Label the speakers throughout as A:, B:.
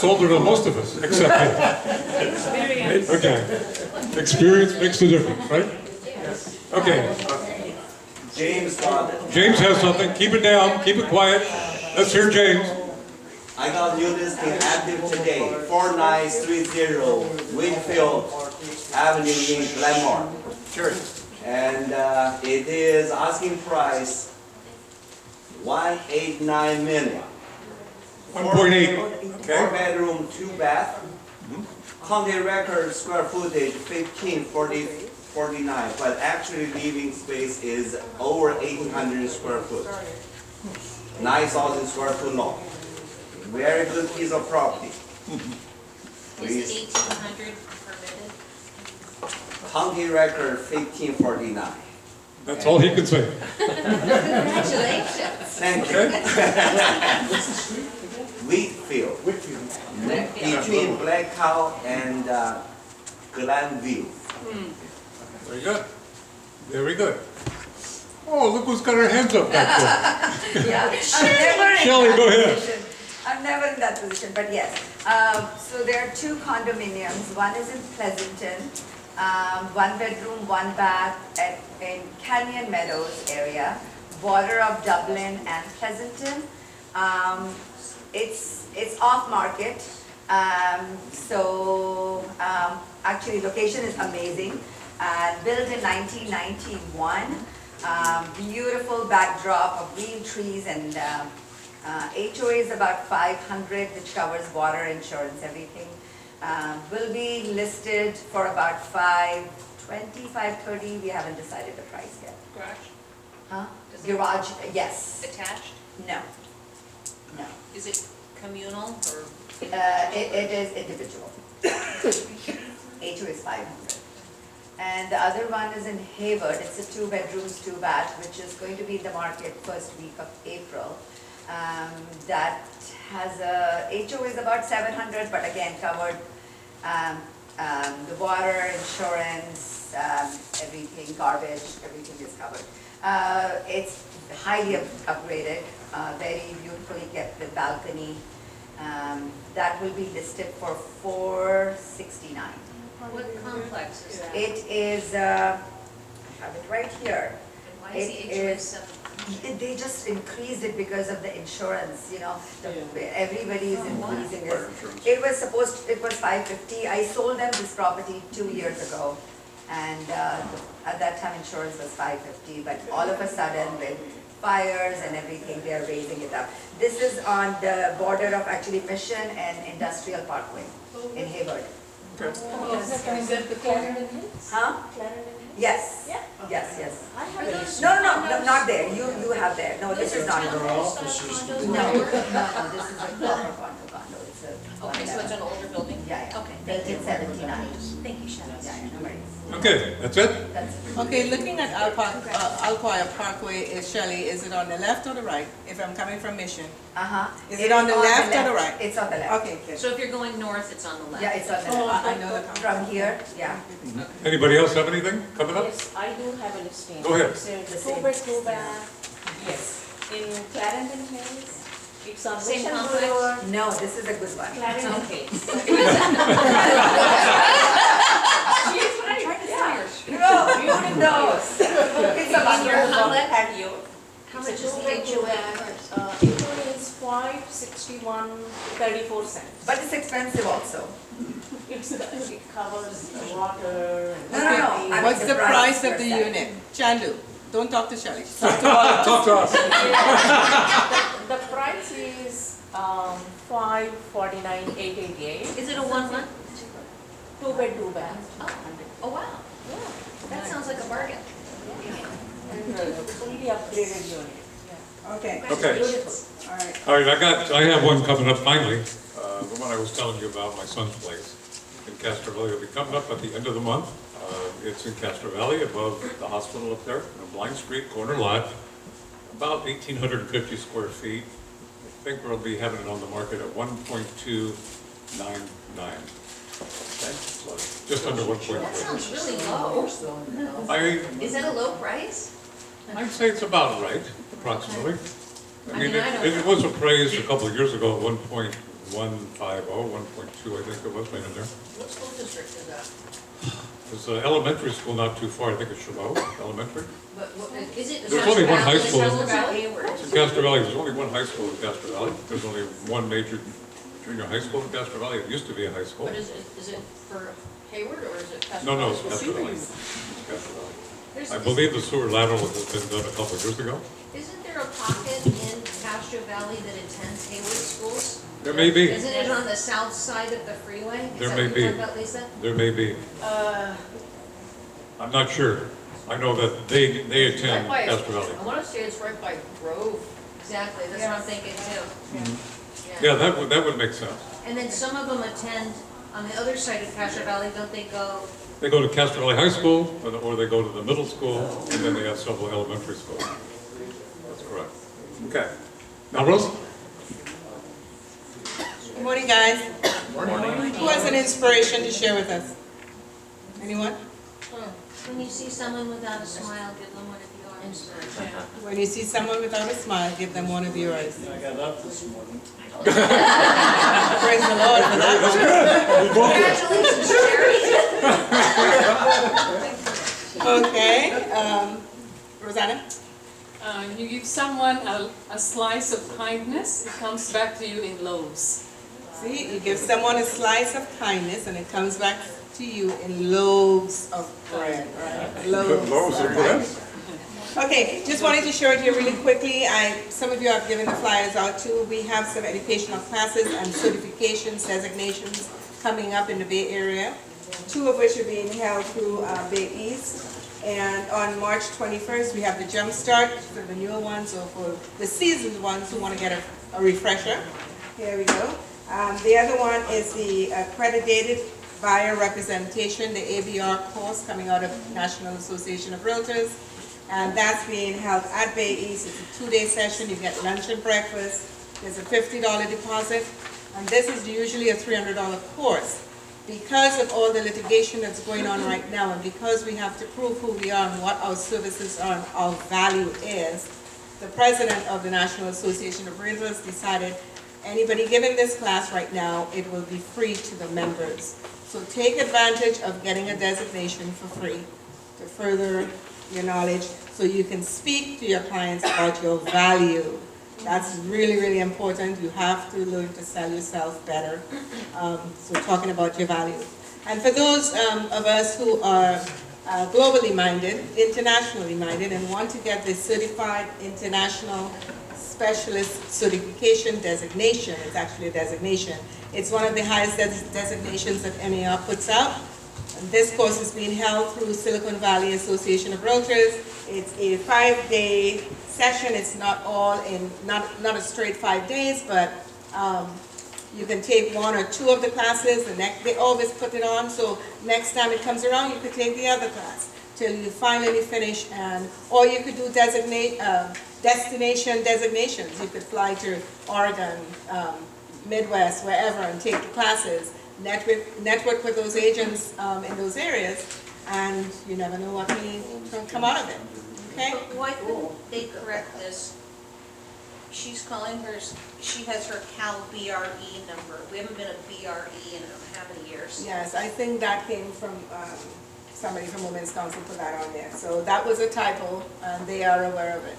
A: That's older than most of us, except him. Okay. Experience makes the difference, right? Okay.
B: James got it.
A: James has something. Keep it down. Keep it quiet. Let's hear James.
B: I got new listing active today. 4930 Winfield Avenue in Glenmore.
A: Sure.
B: And it is asking price 189 million.
A: 1.8.
B: Four bedroom, 2 bath. County record square footage 1549, but actually living space is over 1800 square foot. 9,000 square foot long. Very good piece of property.
C: Is 1,800 permitted?
B: County record 1549.
A: That's all he can say.
C: Congratulations.
B: Thank you. Wheatfield. Between Black Cow and Glenview.
A: Very good. Very good. Oh, look who's got her hands up back there.
D: Yeah, I'm never in
A: Shelley,
D: that
A: go ahead.
D: position. I'm never in that position, but yes. So there are 2 condominiums. One is in Pleasanton, 1 bedroom, 1 bath in Canyon Meadows area, border of Dublin and Pleasanton. It's off market. Actually location is amazing. Built in 1991. Beautiful backdrop of green trees, and HOA is about 500, which covers water, insurance, everything. Will be listed for about 520, 530. We haven't decided the price yet.
C: Garage?
D: Huh?
C: Does it-
D: Garage, yes.
C: Attached?
D: No. No.
C: Is it communal or?
D: It is individual. HOA is 500. And the other one is in Hayward. It's a 2 bedrooms, 2 bath, which is going to be in the market first week of April. That has a HOA is about 700, but again covered the water, insurance, everything, garbage, everything is covered. It's highly upgraded, very beautifully kept with balcony. That will be listed for 469.
C: What complex is that?
D: It is, I have it right here.
C: And why is the
D: It
C: HOA
D: is-
C: 700?
D: They just increased it because of the insurance, you know, everybody is increasing it. It was 550. I sold them this property 2 years ago, and at that time insurance was 550, but all of a sudden with fires and everything, they are raising it up. This is on the border of actually Mission and Industrial Parkway in Hayward.
E: Is that the Clarendon Hills?
D: Huh?
E: Clarendon Hills?
D: Yes.
E: Yeah.
D: Yes, yes.
E: I have it.
D: No, not there. You have there. No, this is not.
C: Those are
D: No,
C: townhouse condos?
D: no, this is a proper condo. It's a.
C: Okay, so it's an older building?
D: Yeah, yeah.
C: Okay, thank you.
D: 1979.
C: Thank you, Shannon.
D: Yeah, no worries.
A: Okay, that's it?
D: That's it.
F: Okay, looking at Alquire Parkway, Shelley, is it on the left or the right? If I'm coming from Mission?
D: Uh-huh.
F: Is it on the left or the right?
D: It's on the left.
F: Okay, good.
C: So if you're going north, it's on the left?
D: Yeah, it's on the
F: I
D: left.
F: know the
D: From here, yeah.
A: Anybody else have anything coming up?
E: Yes, I do have a listing.
A: Go ahead.
E: It's a
D: The
E: 2
D: same.
E: bed, 2 bath. Yes. In Clarendon Hills. It's on
C: Same
E: Mission
C: complex?
E: Boulevard.
D: No, this is a good one.
E: Clarendon.
C: Okay.
E: She's right. Yeah.
D: No, beautiful. No. It's a
C: On your
D: wonderful.
C: complex?
E: Patio.
C: How much is the
E: HOA?
C: HOA?
E: HOA is 561.34 cents.
D: But it's expensive also.
E: It covers water and.
D: No, no, no. I mean
F: What's the price of
D: per
F: the
D: se.
F: unit? Chandu, don't talk to Shelley. Talk to all of us.
A: Talk to us.
E: The price is 549,888.
C: Is it a 1-1?
E: 2 bed, 2 bath.
C: Oh, wow. That sounds like a bargain.
E: And fully upgraded unit.
F: Okay,
A: Okay.
E: Beautiful.
F: all right.
A: All right, I have one coming up finally. The one I was telling you about, my son's place in Castro Valley, will be coming up at the end of the month. It's in Castro Valley, above the hospital up there, in a blind street, corner lot, about 1,850 square feet. I think we'll be having it on the market at 1.299. Okay, so just under
C: That
A: 1.3.
C: sounds really low. Is that a low price?
A: I'd say it's about right, approximately. I
C: I
A: mean,
C: mean, I don't
A: it was appraised a couple of years ago at 1.1 1.50, 1.2, I think it was, right in there.
C: What school district is that?
A: There's an elementary school not too far, I think it's Chabot Elementary.
C: But what, is it?
A: There's only one high school.
C: Castro Valley or?
A: In Castro Valley, there's only one high school in Castro Valley. There's only one major junior high school in Castro Valley. It used to be a high school.
C: But is it for Hayward or is it Castro
A: No,
C: Valley?
A: it's Castro Valley. It's Castro Valley. I
C: There's-
A: believe the sewer lateral has been done a couple of years ago.
C: Isn't there a pocket in Castro Valley that attends Hayward schools?
A: There may be.
C: Isn't it on the south side of the freeway?
A: There
C: Is
A: may
C: that what
A: be.
C: you're talking about, Lisa?
A: There may be. I'm not sure. I know that they
C: Right
A: attend
C: by-
A: Castro Valley.
C: I want to say it's right by Grove. Exactly, that's what I'm thinking too.
A: Yeah, that would make sense.
C: And then some of them attend on the other side of Castro Valley, don't they go?
A: They go to Castro Valley High School, or they go to the middle school, and then they have several elementary schools. That's correct. Okay. Now, Rose?
F: Good morning, guys. Who has an inspiration to share with us? Anyone?
C: When you see someone without a smile, give them one of yours.
F: When you see someone without a smile, give them one of yours.
G: I got up this morning.
F: Praise the Lord for that.
C: Congratulations, Jerry.
F: Okay, Rosanna?
H: You give someone a slice of kindness, it comes back to you in loaves.
F: See, you give someone a slice of kindness and it comes back to you in loaves of bread, right? Loaves of bread. Okay, just wanted to share it here really quickly. Some of you have given the flyers out too. We have some educational classes and certifications, designations coming up in the Bay Area, 2 of which are being held through Bay East. And on March 21st, we have the Jump Start for the newer ones or for the seasoned ones who want to get a refresher. Here we go. The other one is the accredited buyer representation, the ABR course coming out of National Association of Realtors. And that's being held at Bay East. It's a 2-day session. You get lunch and breakfast. There's a $50 deposit. And this is usually a $300 course. Because of all the litigation that's going on right now, and because we have to prove who we are and what our services are and our value is, the president of the National Association of Realtors decided anybody giving this class right now, it will be free to the members. So take advantage of getting a designation for free to further your knowledge so you can speak to your clients about your value. That's really, really important. You have to learn to sell yourself better. So talking about your value. And for those of us who are globally minded, internationally minded, and want to get the Certified International Specialist Certification designation, it's actually a designation. It's one of the highest designations that NAR puts out. And this course is being held through Silicon Valley Association of Realtors. It's a 5-day session. It's not all in, not a straight 5 days, but you can take 1 or 2 of the classes. They always put it on, so next time it comes around, you could take the other class till you finally finish. Or you could do destination designations. You could fly to Oregon, Midwest, wherever, and take the classes. Network with those agents in those areas, and you never know what may come out of it. Okay?
C: But why couldn't they correct this? She's calling hers, she has her Cal BRE number. We haven't been a BRE in how many years?
F: Yes, I think that came from somebody from Women's Council put that on there. So that was a typo, and they are aware of it.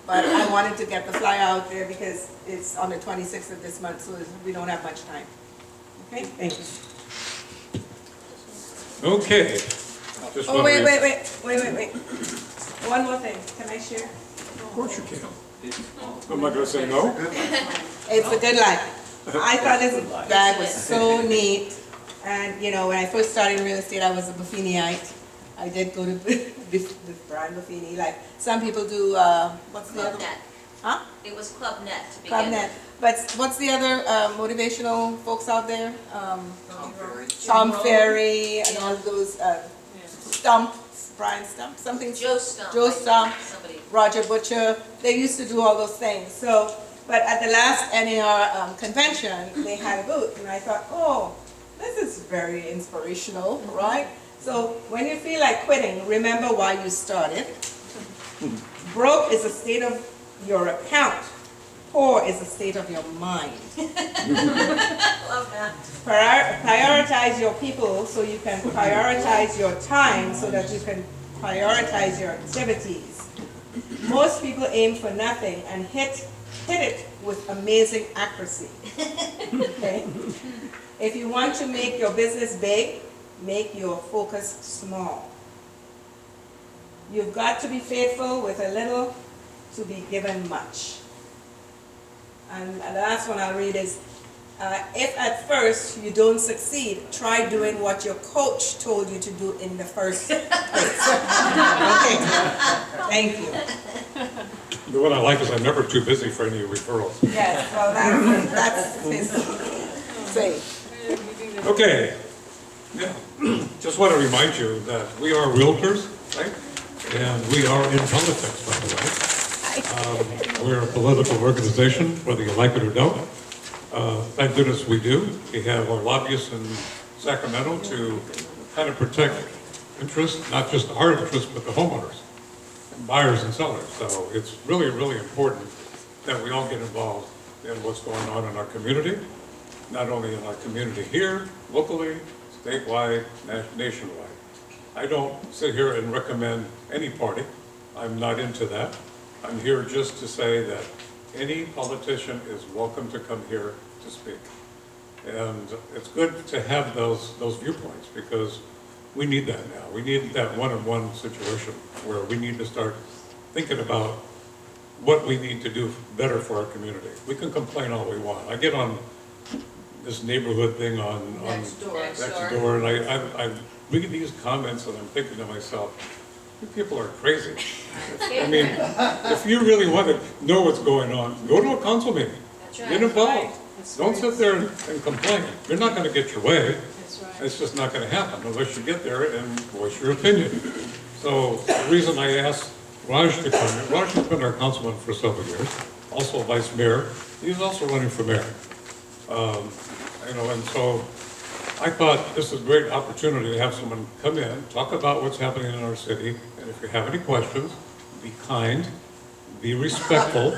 F: But I wanted to get the flyer out there because it's on the 26th of this month, so we don't have much time. Okay, thank you.
A: Okay. Just
F: Oh,
A: wanna
F: wait.
A: re-
F: One more thing, can I share?
A: Of course you can. Am I gonna say no?
F: It's a good life. I thought this bag was so neat. And, you know, when I first started in real estate, I was a Buffiniite. I did go to Brian Buffini. Like, some people do, what's the
C: Club
F: other?
C: Net.
F: Huh?
C: It was Club Net to begin
F: Club
C: with.
F: Net. But what's the other motivational folks out there? Tom Ferry and all those, Brian Stump, something.
C: Joe Stump.
F: Joe
C: I think,
F: Stump.
C: Somebody.
F: Roger Butcher, they used to do all those things. So, but at the last NAR convention, they had a booth, and I thought, oh, this is very inspirational, right? So when you feel like quitting, remember why you started. Broke is a state of your account. Poor is a state of your mind.
C: Love that.
F: Prioritize your people so you can prioritize your time so that you can prioritize your activities. Most people aim for nothing and hit it with amazing accuracy. Okay? If you want to make your business big, make your focus small. You've got to be faithful with a little to be given much. And the last one I'll read is, if at first you don't succeed, try doing what your coach told you to do in the first place. Okay, thank you.
A: The one I like is I'm never too busy for any referrals.
F: Yes, well, that's his say.
A: Okay. Yeah. Just want to remind you that we are realtors, right? And we are in politics, by the way. We're a political organization, whether you like it or don't. Thank goodness we do. We have our lobbyists in Sacramento to kind of protect interests, not just our interests, but the homeowners, and buyers and sellers. So it's really, really important that we all get involved in what's going on in our community, not only in our community here, locally, statewide, nationwide. I don't sit here and recommend any party. I'm not into that. I'm here just to say that any politician is welcome to come here to speak. And it's good to have those viewpoints because we need that now. We need that one-on-one situation where we need to start thinking about what we need to do better for our community. We can complain all we want. I get on this neighborhood thing on next door, and I read these comments and I'm thinking to myself, you people are crazy. I mean, if you really want to know what's going on, go to a council meeting.
C: That's right.
A: Get involved.
H: Right. That's
A: Don't
H: right.
A: sit there and complain. You're not going to get your way.
H: That's right.
A: It's just not going to happen unless you get there and voice your opinion. So the reason I asked Raj to come in, Raj has been our councilman for several years, also vice mayor. He's also running for mayor. And so I thought this is a great opportunity to have someone come in, talk about what's happening in our city, and if you have any questions, be kind, be respectful.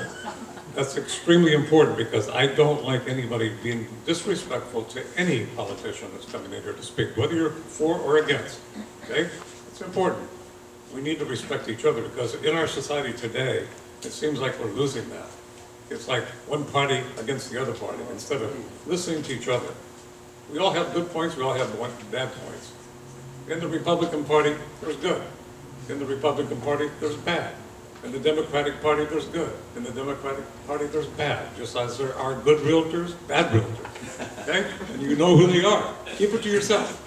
A: That's extremely important because I don't like anybody being disrespectful to any politician that's coming in here to speak, whether you're for or against, okay? It's important. We need to respect each other because in our society today, it seems like we're losing that. It's like one party against the other party instead of listening to each other. We all have good points, we all have bad points. In the Republican Party, there's good. In the Republican Party, there's bad. In the Democratic Party, there's good. In the Democratic Party, there's bad. Just as there are good realtors, bad realtors. Okay? And you know who they are. Keep it to yourself.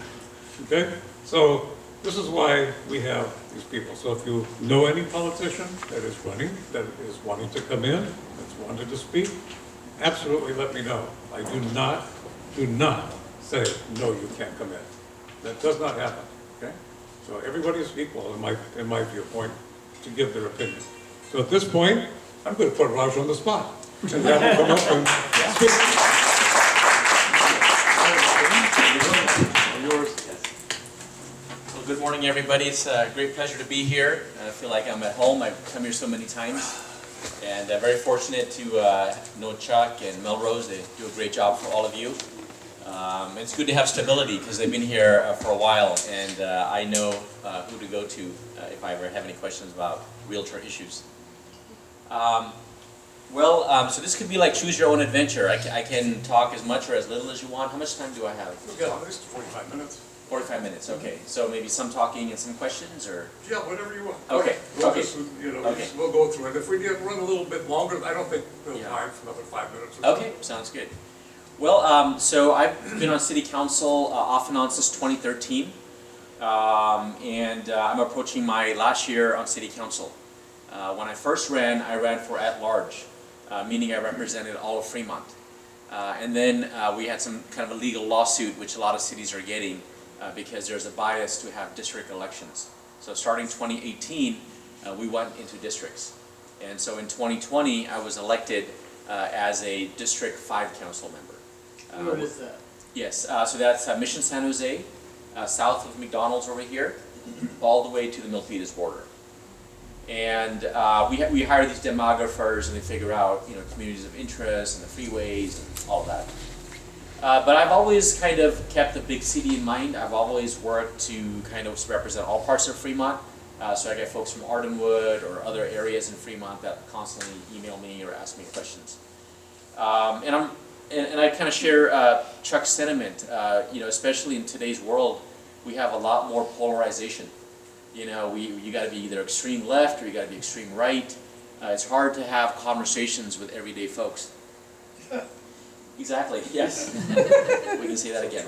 A: Okay? So this is why we have these people. So if you know any politician that is running, that is wanting to come in, that's wanted to speak, absolutely let me know. I do not say, no, you can't come in. That does not happen, okay? So everybody is equal in my viewpoint to give their opinion. So at this point, I'm going to put Raj on the spot and have him come up and speak.
G: Well, good morning, everybody. It's a great pleasure to be here. I feel like I'm at home. I've come here so many times. And very fortunate to know Chuck and Melrose. They do a great job for all of you. It's good to have stability because they've been here for a while, and I know who to go to if I ever have any questions about realtor issues. So this could be like choose your own adventure. I can talk as much or as little as you want. How much time do I have?
A: We've got at least 45 minutes.
G: 45 minutes, okay. So maybe some talking and some questions, or?
A: Yeah, whatever you want.
G: Okay,
A: We'll
G: okay.
A: just,
G: Okay.
A: we'll go through it. If we run a little bit longer, I don't think we'll
G: Yeah.
A: time for another 5 minutes or so.
G: Okay, sounds good. Well, so I've been on City Council off and on since 2013, and I'm approaching my last year on City Council. When I first ran, I ran for at-large, meaning I represented all of Fremont. And then we had some kind of a legal lawsuit, which a lot of cities are getting, because there's a bias to have district elections. So starting 2018, we went into districts. And so in 2020, I was elected as a District 5 council member.
I: Where is that?
G: Yes, so that's Mission San Jose, south of McDonald's over here, all the way to the Milpitas border. And we hire these demographers, and they figure out, you know, communities of interest and the freeways and all that. But I've always kind of kept the big city in mind. I've always worked to kind of represent all parts of Fremont. So I get folks from Ardenwood or other areas in Fremont that constantly email me or ask me questions. And I kind of share Chuck's sentiment. You know, especially in today's world, we have a lot more polarization. You know, you got to be either extreme left or you got to be extreme right. It's hard to have conversations with everyday folks. Exactly. Yes. We can say that again.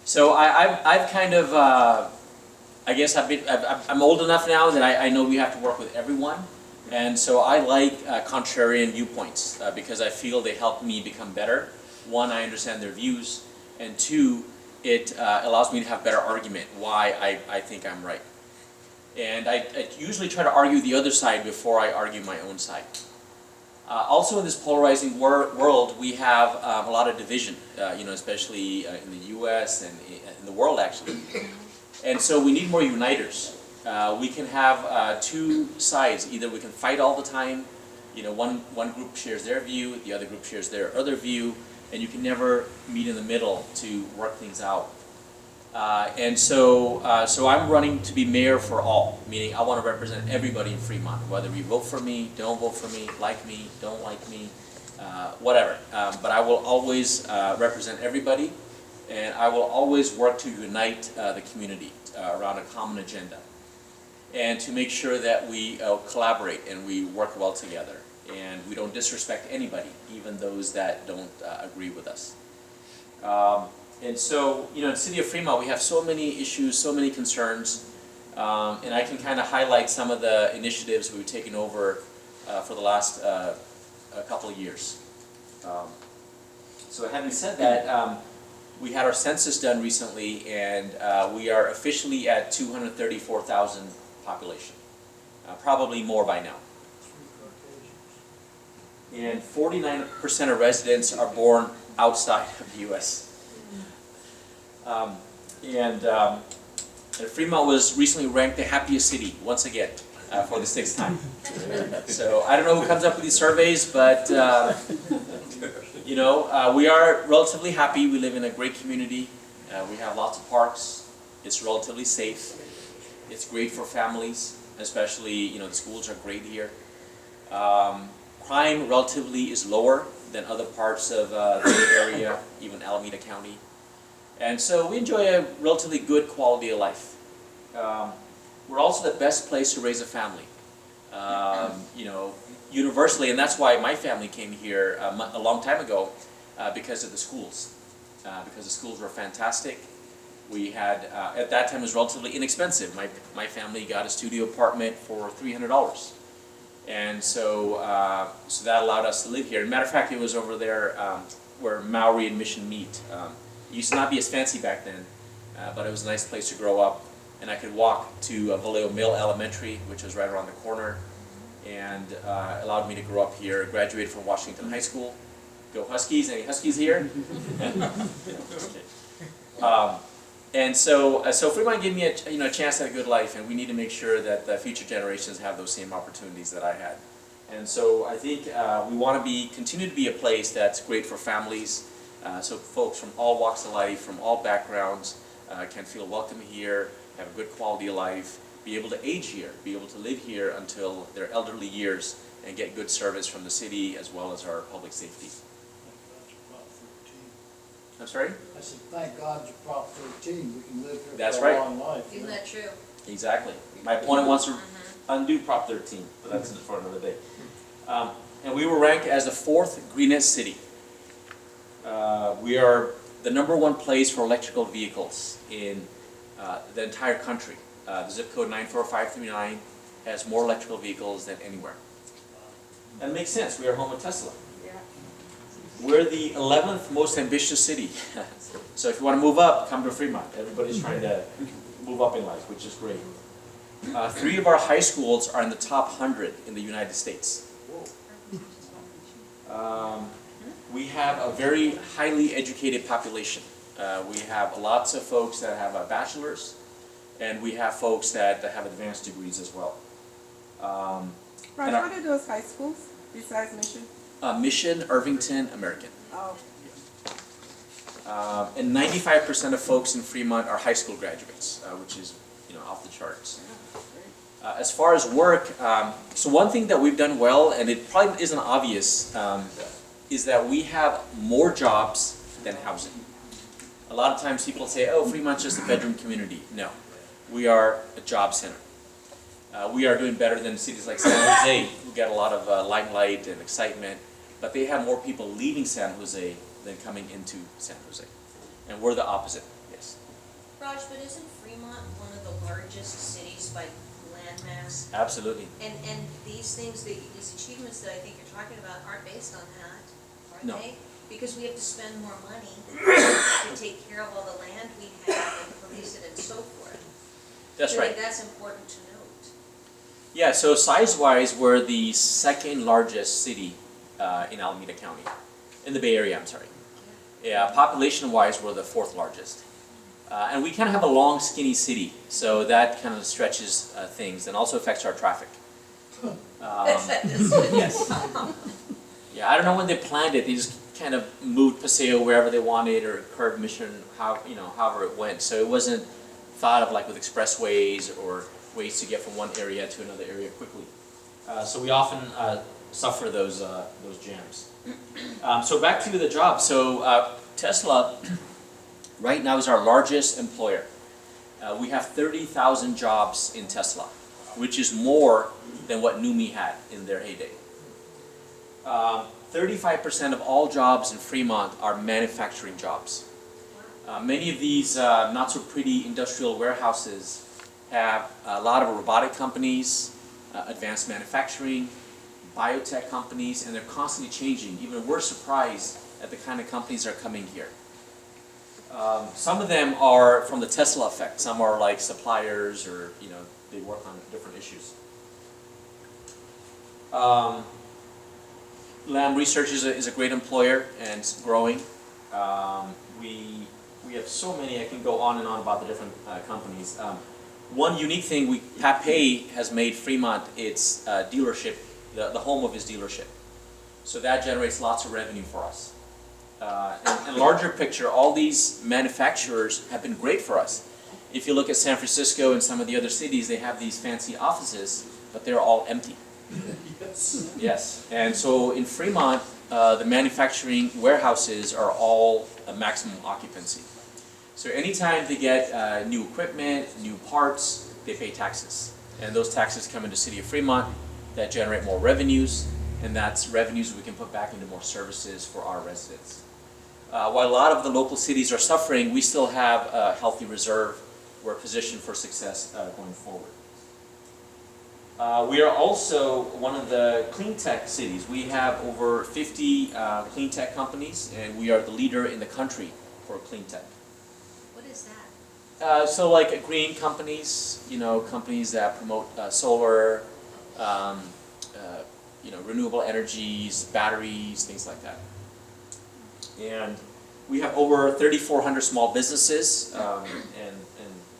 G: So I've kind of I guess I'm old enough now that I know we have to work with everyone, and so I like contrarian viewpoints because I feel they help me become better. One, I understand their views, and two, it allows me to have better argument why I think I'm right. And I usually try to argue the other side before I argue my own side. Also in this polarizing world, we have a lot of division, you know, especially in the U.S. and in the world actually. And so we need more uniters. We can have two sides. Either we can fight all the time, you know, one group shares their view, the other group shares their other view, and you can never meet in the middle to work things out. So I'm running to be mayor for all, meaning I want to represent everybody in Fremont, whether you vote for me, don't vote for me, don't like me, whatever. But I will always represent everybody, and I will always work to unite the community around a common agenda, and to make sure that we collaborate and we work well together, and we don't disrespect anybody, even those that don't agree with us. And so, you know, in the city of Fremont, we have so many issues, so many concerns, and I can kind of highlight some of the initiatives we've taken over for the last couple of years. So having said that, we had our census done recently, and we are officially at 234,000 population, probably more by now. And 49% of residents are born outside of the U.S. Fremont was recently ranked the happiest city, once again, for the 6th time. So I don't know who comes up with these surveys, but you know, we are relatively happy. We live in a great community. We have lots of parks. It's relatively safe. It's great for families, especially, you know, the schools are great here. Crime relatively is lower than other parts of the area, even Alameda County. And so we enjoy a relatively good quality of life. We're also the best place to raise a family. You know, universally, and that's why my family came here a long time ago, because of the schools. Because the schools were fantastic. We had, at that time it was relatively inexpensive. My family got a studio apartment for $300. And so, so that allowed us to live here. As a matter of fact, it was over there where Maori and Mission meet. It used to not be as fancy back then, but it was a nice place to grow up. And I could walk to Vallejo Mill Elementary, which was right around the corner, and allowed me to grow up here. Graduated from Washington High School. Go Huskies! Any Huskies here? Okay. And so, so Fremont gave me a chance at a good life, and we need to make sure that the future generations have those same opportunities that I had. And so I think we want to continue to be a place that's great for families, so folks from all walks of life, from all backgrounds, can feel welcome here, have a good quality of life, be able to age here, be able to live here until their elderly years, and get good service from the city as well as our public safety. I'm sorry?
I: I said, thank God you Prop 13, we can live here
G: That's
I: for
G: right.
I: a long life.
C: Isn't that true?
G: Exactly. My opponent wants to undo Prop 13, but that's for another day. And we were ranked as the 4th greenest city. We are the #1 place for electrical vehicles in the entire country. The zip code 94539 has more electrical vehicles than anywhere. That makes sense. We are home of Tesla. We're the 11th most ambitious city. So if you want to move up, come to Fremont. Everybody's trying to move up in life, which is great. 3 of our high schools are in the top 100 in the United States. We have a very highly educated population. We have lots of folks that have a bachelor's, and we have folks that have advanced degrees as well. Um,
F: Raj,
G: And I-
F: what are those high schools besides Mission?
G: Mission, Irvington, American.
F: Oh,
G: And 95% of folks in Fremont are high school graduates, which is, off the charts. As far as work, so one thing that we've done well, and it probably isn't obvious, is that we have more jobs than housing. A lot of times people say, oh, Fremont's just a bedroom community. No, we are a job center. We are doing better than cities like San Jose, who get a lot of limelight and excitement, but they have more people leaving San Jose than coming into San Jose. And we're the opposite, yes.
C: Raj, but isn't Fremont one of the largest cities by landmass?
G: Absolutely.
C: And these things, these achievements that I think you're talking about aren't based on that, are
G: No.
C: they? Because we have to spend more money to take care of all the land we have and police it and so forth.
G: That's
C: So I
G: right.
C: think that's important to note.
G: Yeah, so size-wise, we're the second largest city in Alameda County, in the Bay Area, I'm sorry. Yeah, population-wise, we're the fourth largest. And we kind of have a long, skinny city, so that kind of stretches things and also affects our traffic. Yes. Yeah, I don't know when they planned it, they just kind of moved Paseo wherever they wanted or curved Mission, however it went. So it wasn't thought of like with expressways or ways to get from one area to another area quickly. So we often suffer those jams. So back to the job. So Tesla right now is our largest employer. We have 30,000 jobs in Tesla, which is more than what NUMMI had in their heyday. 35% of all jobs in Fremont are manufacturing jobs. Many of these not so pretty industrial warehouses have a lot of robotic companies, advanced manufacturing, biotech companies, and they're constantly changing. Even we're surprised at the kind of companies that are coming here. Some of them are from the Tesla effect. Some are like suppliers or, they work on different issues. Lamb Research is a great employer and it's growing. We have so many, I can go on and on about the different companies. One unique thing, Papay has made Fremont its dealership, the home of his dealership. So that generates lots of revenue for us. And larger picture, all these manufacturers have been great for us. If you look at San Francisco and some of the other cities, they have these fancy offices, but they're all empty. Yes. And so in Fremont, the manufacturing warehouses are all a maximum occupancy. So anytime they get new equipment, new parts, they pay taxes. And those taxes come into the city of Fremont that generate more revenues, and that's revenues we can put back into more services for our residents. While a lot of the local cities are suffering, we still have a healthy reserve. We're positioned for success going forward. We are also one of the clean tech cities. We have over 50 clean tech companies, and we are the leader in the country for clean tech.
C: What is that?
G: So like green companies, companies that promote solar, renewable energies, batteries, things like that. And we have over 3,400 small businesses, and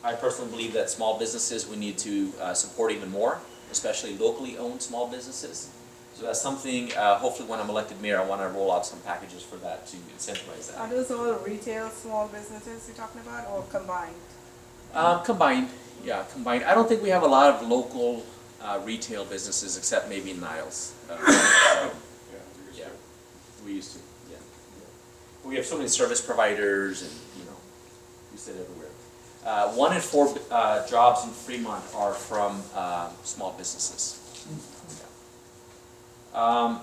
G: I personally believe that small businesses we need to support even more, especially locally owned small businesses. So that's something, hopefully when I'm elected mayor, I want to roll out some packages for that to incentivize that.
F: are those all retail small businesses you're talking about, or combined?
G: Combined, yeah, combined. I don't think we have a lot of local retail businesses except maybe Niles. Yeah, we used to, yeah. We have so many service providers and, we sit everywhere. 1 in 4 jobs in Fremont are from small businesses. Yeah.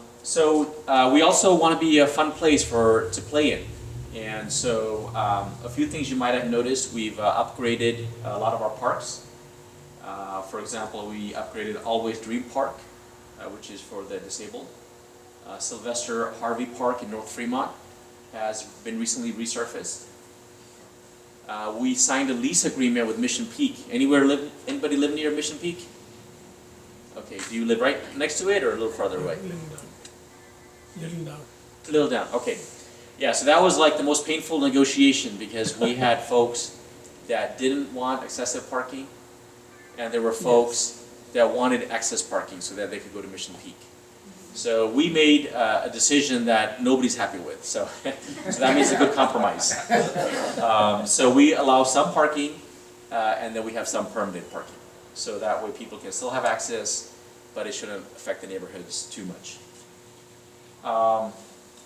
G: We also want to be a fun place to play in. And so a few things you might have noticed, we've upgraded a lot of our parks. For example, we upgraded Always Dream Park, which is for the disabled. Sylvester Harvey Park in North Fremont has been recently resurfaced. We signed a lease agreement with Mission Peak. Anybody live near Mission Peak? Okay, do you live right next to it or a little farther away? A little down, okay. Yeah, so that was like the most painful negotiation because we had folks that didn't want excessive parking, and there were folks that wanted access parking so that they could go to Mission Peak. So we made a decision that nobody's happy with, so, so that means a good compromise. So we allow some parking, and then we have some permanent parking. So that way people can still have access, but it shouldn't affect the neighborhoods too much.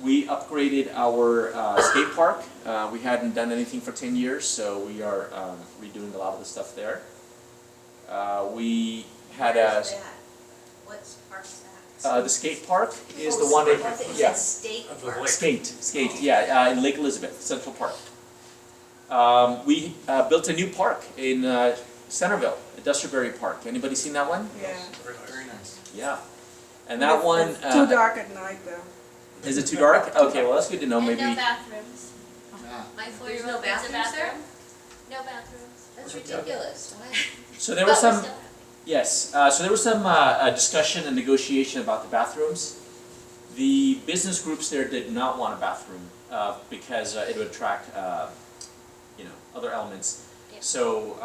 G: We upgraded our skate park. We hadn't done anything for 10 years, so we are redoing a lot of the stuff there. We had
C: Where's that? What park's that?
G: the skate park is the one that, yeah.
C: State
A: Of the
C: park.
A: lake.
G: Skate, yeah, in Lake Elizabeth, Central Park. We built a new park in Centerville, Industrial Park. Anybody seen that one?
F: Yeah.
A: Very nice.
G: Yeah. And that one,
F: It's too dark at night though.
G: is it too dark? Okay, well, that's good to know,
J: And
G: maybe.
J: no bathrooms.
I: Nah.
J: My
C: There's no
J: four-year-old needs a
C: bathrooms there?
J: bathroom. No bathrooms.
C: That's ridiculous. Why?
G: So there was
J: But we
G: some,
J: still have-
G: yes, so there was some discussion and negotiation about the bathrooms. The business groups there did not want a bathroom because it would attract, you know, other elements.
J: Yeah.
G: So,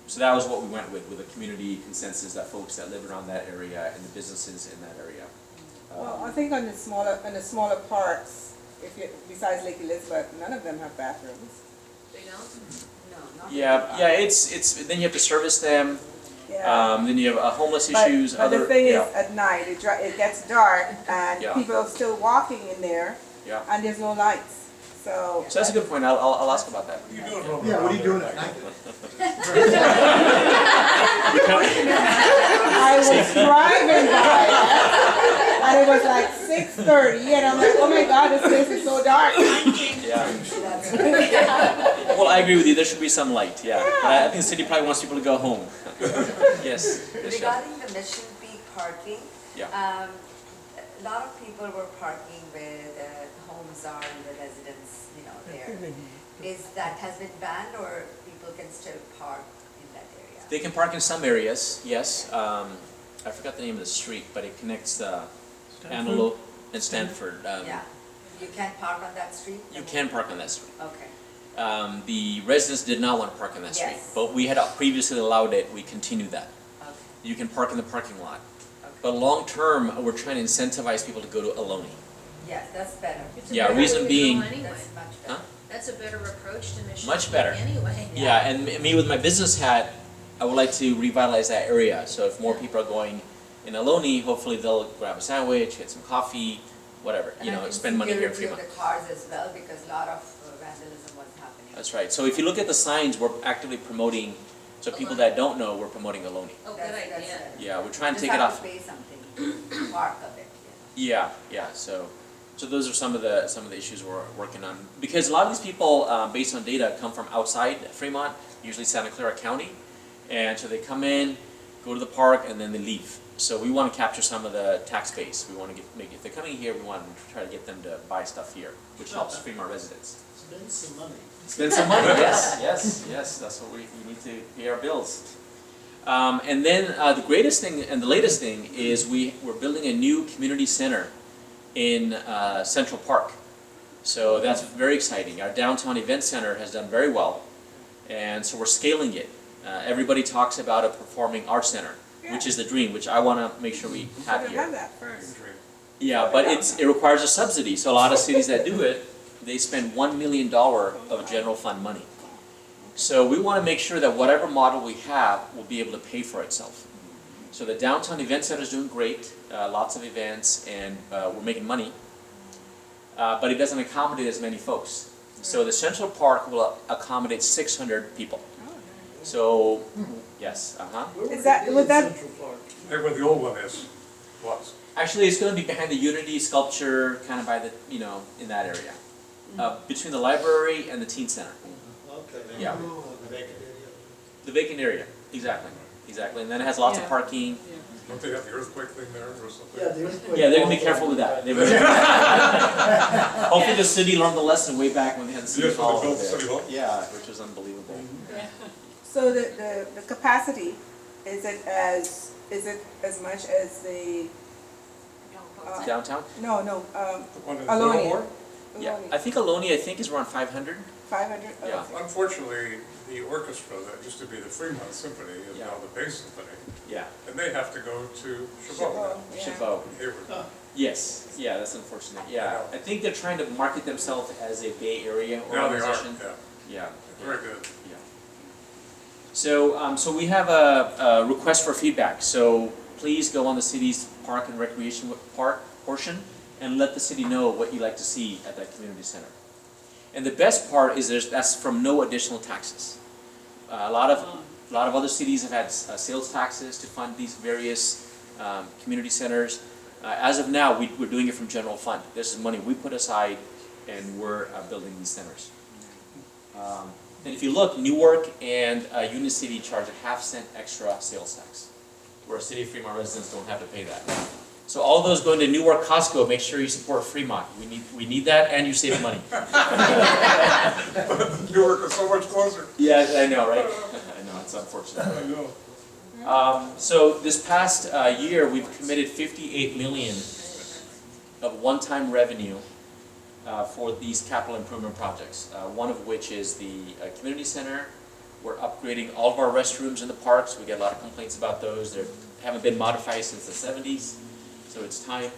G: so that was what we went with a community consensus that folks that live around that area and the businesses in that area.
F: Well, I think on the smaller parks, if you, besides Lake Elizabeth, none of them have bathrooms.
C: They don't?
D: No, not.
G: Yeah, it's then you have to service them.
F: Yeah.
G: Then you have homeless
F: But
G: issues.
F: the
G: other
F: thing
G: yeah,
F: is, at night, it gets dark and
G: Yeah.
F: people are still walking in there
G: yeah.
F: and there's no lights. So.
G: So that's a good point. I'll ask about that.
A: What are you doing roaming
I: Yeah, what are
A: around
I: you doing
A: there?
I: at night?
F: I was driving by and it was like 6:30 and I'm like, oh my God, this place is so dark.
G: Yeah. Well, I agree with you. There should be some light. Yeah. But I think the city probably wants people to go home. Yes. Yes, Sean.
D: Regarding the Mission Peak parking,
G: Yeah.
D: a lot of people were parking where the homes are and the residents, you know, there. Is that has been banned or people can still park in that area?
G: They can park in some areas. Yes. I forgot the name of the street, but it connects Antelope and Stanford.
D: Yeah, you can't park on that street?
G: You can park on that street.
D: Okay,
G: The residents did not want to park on that street,
D: Yes.
G: but we had previously allowed it. We continued that.
D: okay,
G: You can park in the parking lot.
D: okay.
G: But long term, we're trying to incentivize people to go to Ohlone.
D: Yes, that's better.
C: It's a
G: Yeah,
C: better
G: reason
C: way to go
G: being-
C: anyway.
D: That's much better.
G: Huh?
C: That's a better approach to Mission
G: Much
C: Peak
G: better.
C: anyway.
G: Yeah, and me with my business hat, I would like to revitalize that area. So if more people are going in Ohlone, hopefully they'll grab a sandwich, get some coffee, whatever, you know, spend money here in Fremont.
D: And I can see the cars as well, because a lot of vandalism was happening.
G: That's right. So if you look at the signs, we're actively promoting, so people that don't know, we're promoting Ohlone.
C: Oh, good
D: That's
C: idea.
D: better.
G: Yeah, we're trying to
D: Just
G: take it
D: have
G: off.
D: to pay something, to park a bit, you know.
G: Yeah, so those are some of the issues we're working on. Because a lot of these people, based on data, come from outside Fremont, usually Santa Clara County. And so they come in, go to the park, and then they leave. So we want to capture some of the tax base. We want to if they're coming here, we want to try to get them to buy stuff here, which helps Fremont residents.
I: Spend some money.
G: Spend some money, yes, that's what we need to pay our bills. And then the greatest thing and the latest thing is we're building a new community center in Central Park. So that's very exciting. Our downtown event center has done very well, and so we're scaling it. Everybody talks about a performing arts center, which is the dream, which I want to make sure we have
F: Should
G: here.
F: have that first.
G: Yeah, but it requires a subsidy. So a lot of cities that do it, they spend $1 million of general fund money. So we want to make sure that whatever model we have will be able to pay for itself. So the downtown event center is doing great, lots of events, and we're making money. But it doesn't accommodate as many folks. So the Central Park will accommodate 600 people. So, yes,
F: Is that, would that,
I: Central Park.
A: Right where the old one was.
G: Actually, it's going to be behind the Unity sculpture, kind of by the, you know, in that area. Between the library and the teen center.
I: Okay.
G: Yeah.
I: The vacant area.
G: The vacant area, exactly. And then it has lots of
H: Yeah.
G: parking.
A: Don't they have the earthquake thing there or something?
I: Yeah, the earthquake.
G: Yeah, they're going to be careful with that. Hopefully the city learned the lesson way back when they had the city
A: Yes, when
G: hall
A: they
G: over
A: built the city
G: there.
A: hall.
G: Yeah, which was unbelievable.
F: so the capacity, is it as much as the,
G: Downtown?
F: no,
A: The one in
F: Ohlone.
A: Livermore?
G: Yeah, I think Ohlone, is around 500.
F: 500?
G: Yeah.
A: Unfortunately, the orchestra that used to be the Fremont Symphony is
G: Yeah.
A: now the Bay Symphony,
G: Yeah.
A: and they have to go to Chabot now.
G: Chabot.
A: Hayward.
G: Yes, yeah, that's unfortunate. Yeah, I think they're trying to market themselves as a Bay Area
A: Now they are,
G: organization.
A: yeah,
G: Yeah.
A: very good.
G: Yeah. So we have a request for feedback. So please go on the city's park and recreation park portion and let the city know what you'd like to see at that community center. And the best part is that's from no additional taxes. A lot of other cities have had sales taxes to fund these various community centers. As of now, we're doing it from general fund. This is money we put aside, and we're building these centers. And if you look, Newark and Union City charge a half-cent extra sales tax, where City of Fremont residents don't have to pay that. So all those going to Newark Costco, make sure you support Fremont. We need that, and you save money.
A: Newark is so much closer.
G: Yeah, I know, right? I know, it's unfortunate.
A: I know.
G: So this past year, we've committed $58 million of one-time revenue for these capital improvement projects. One of which is the community center. We're upgrading all of our restrooms in the parks. We get a lot of complaints about those. They haven't been modified since the 70s, so it's time.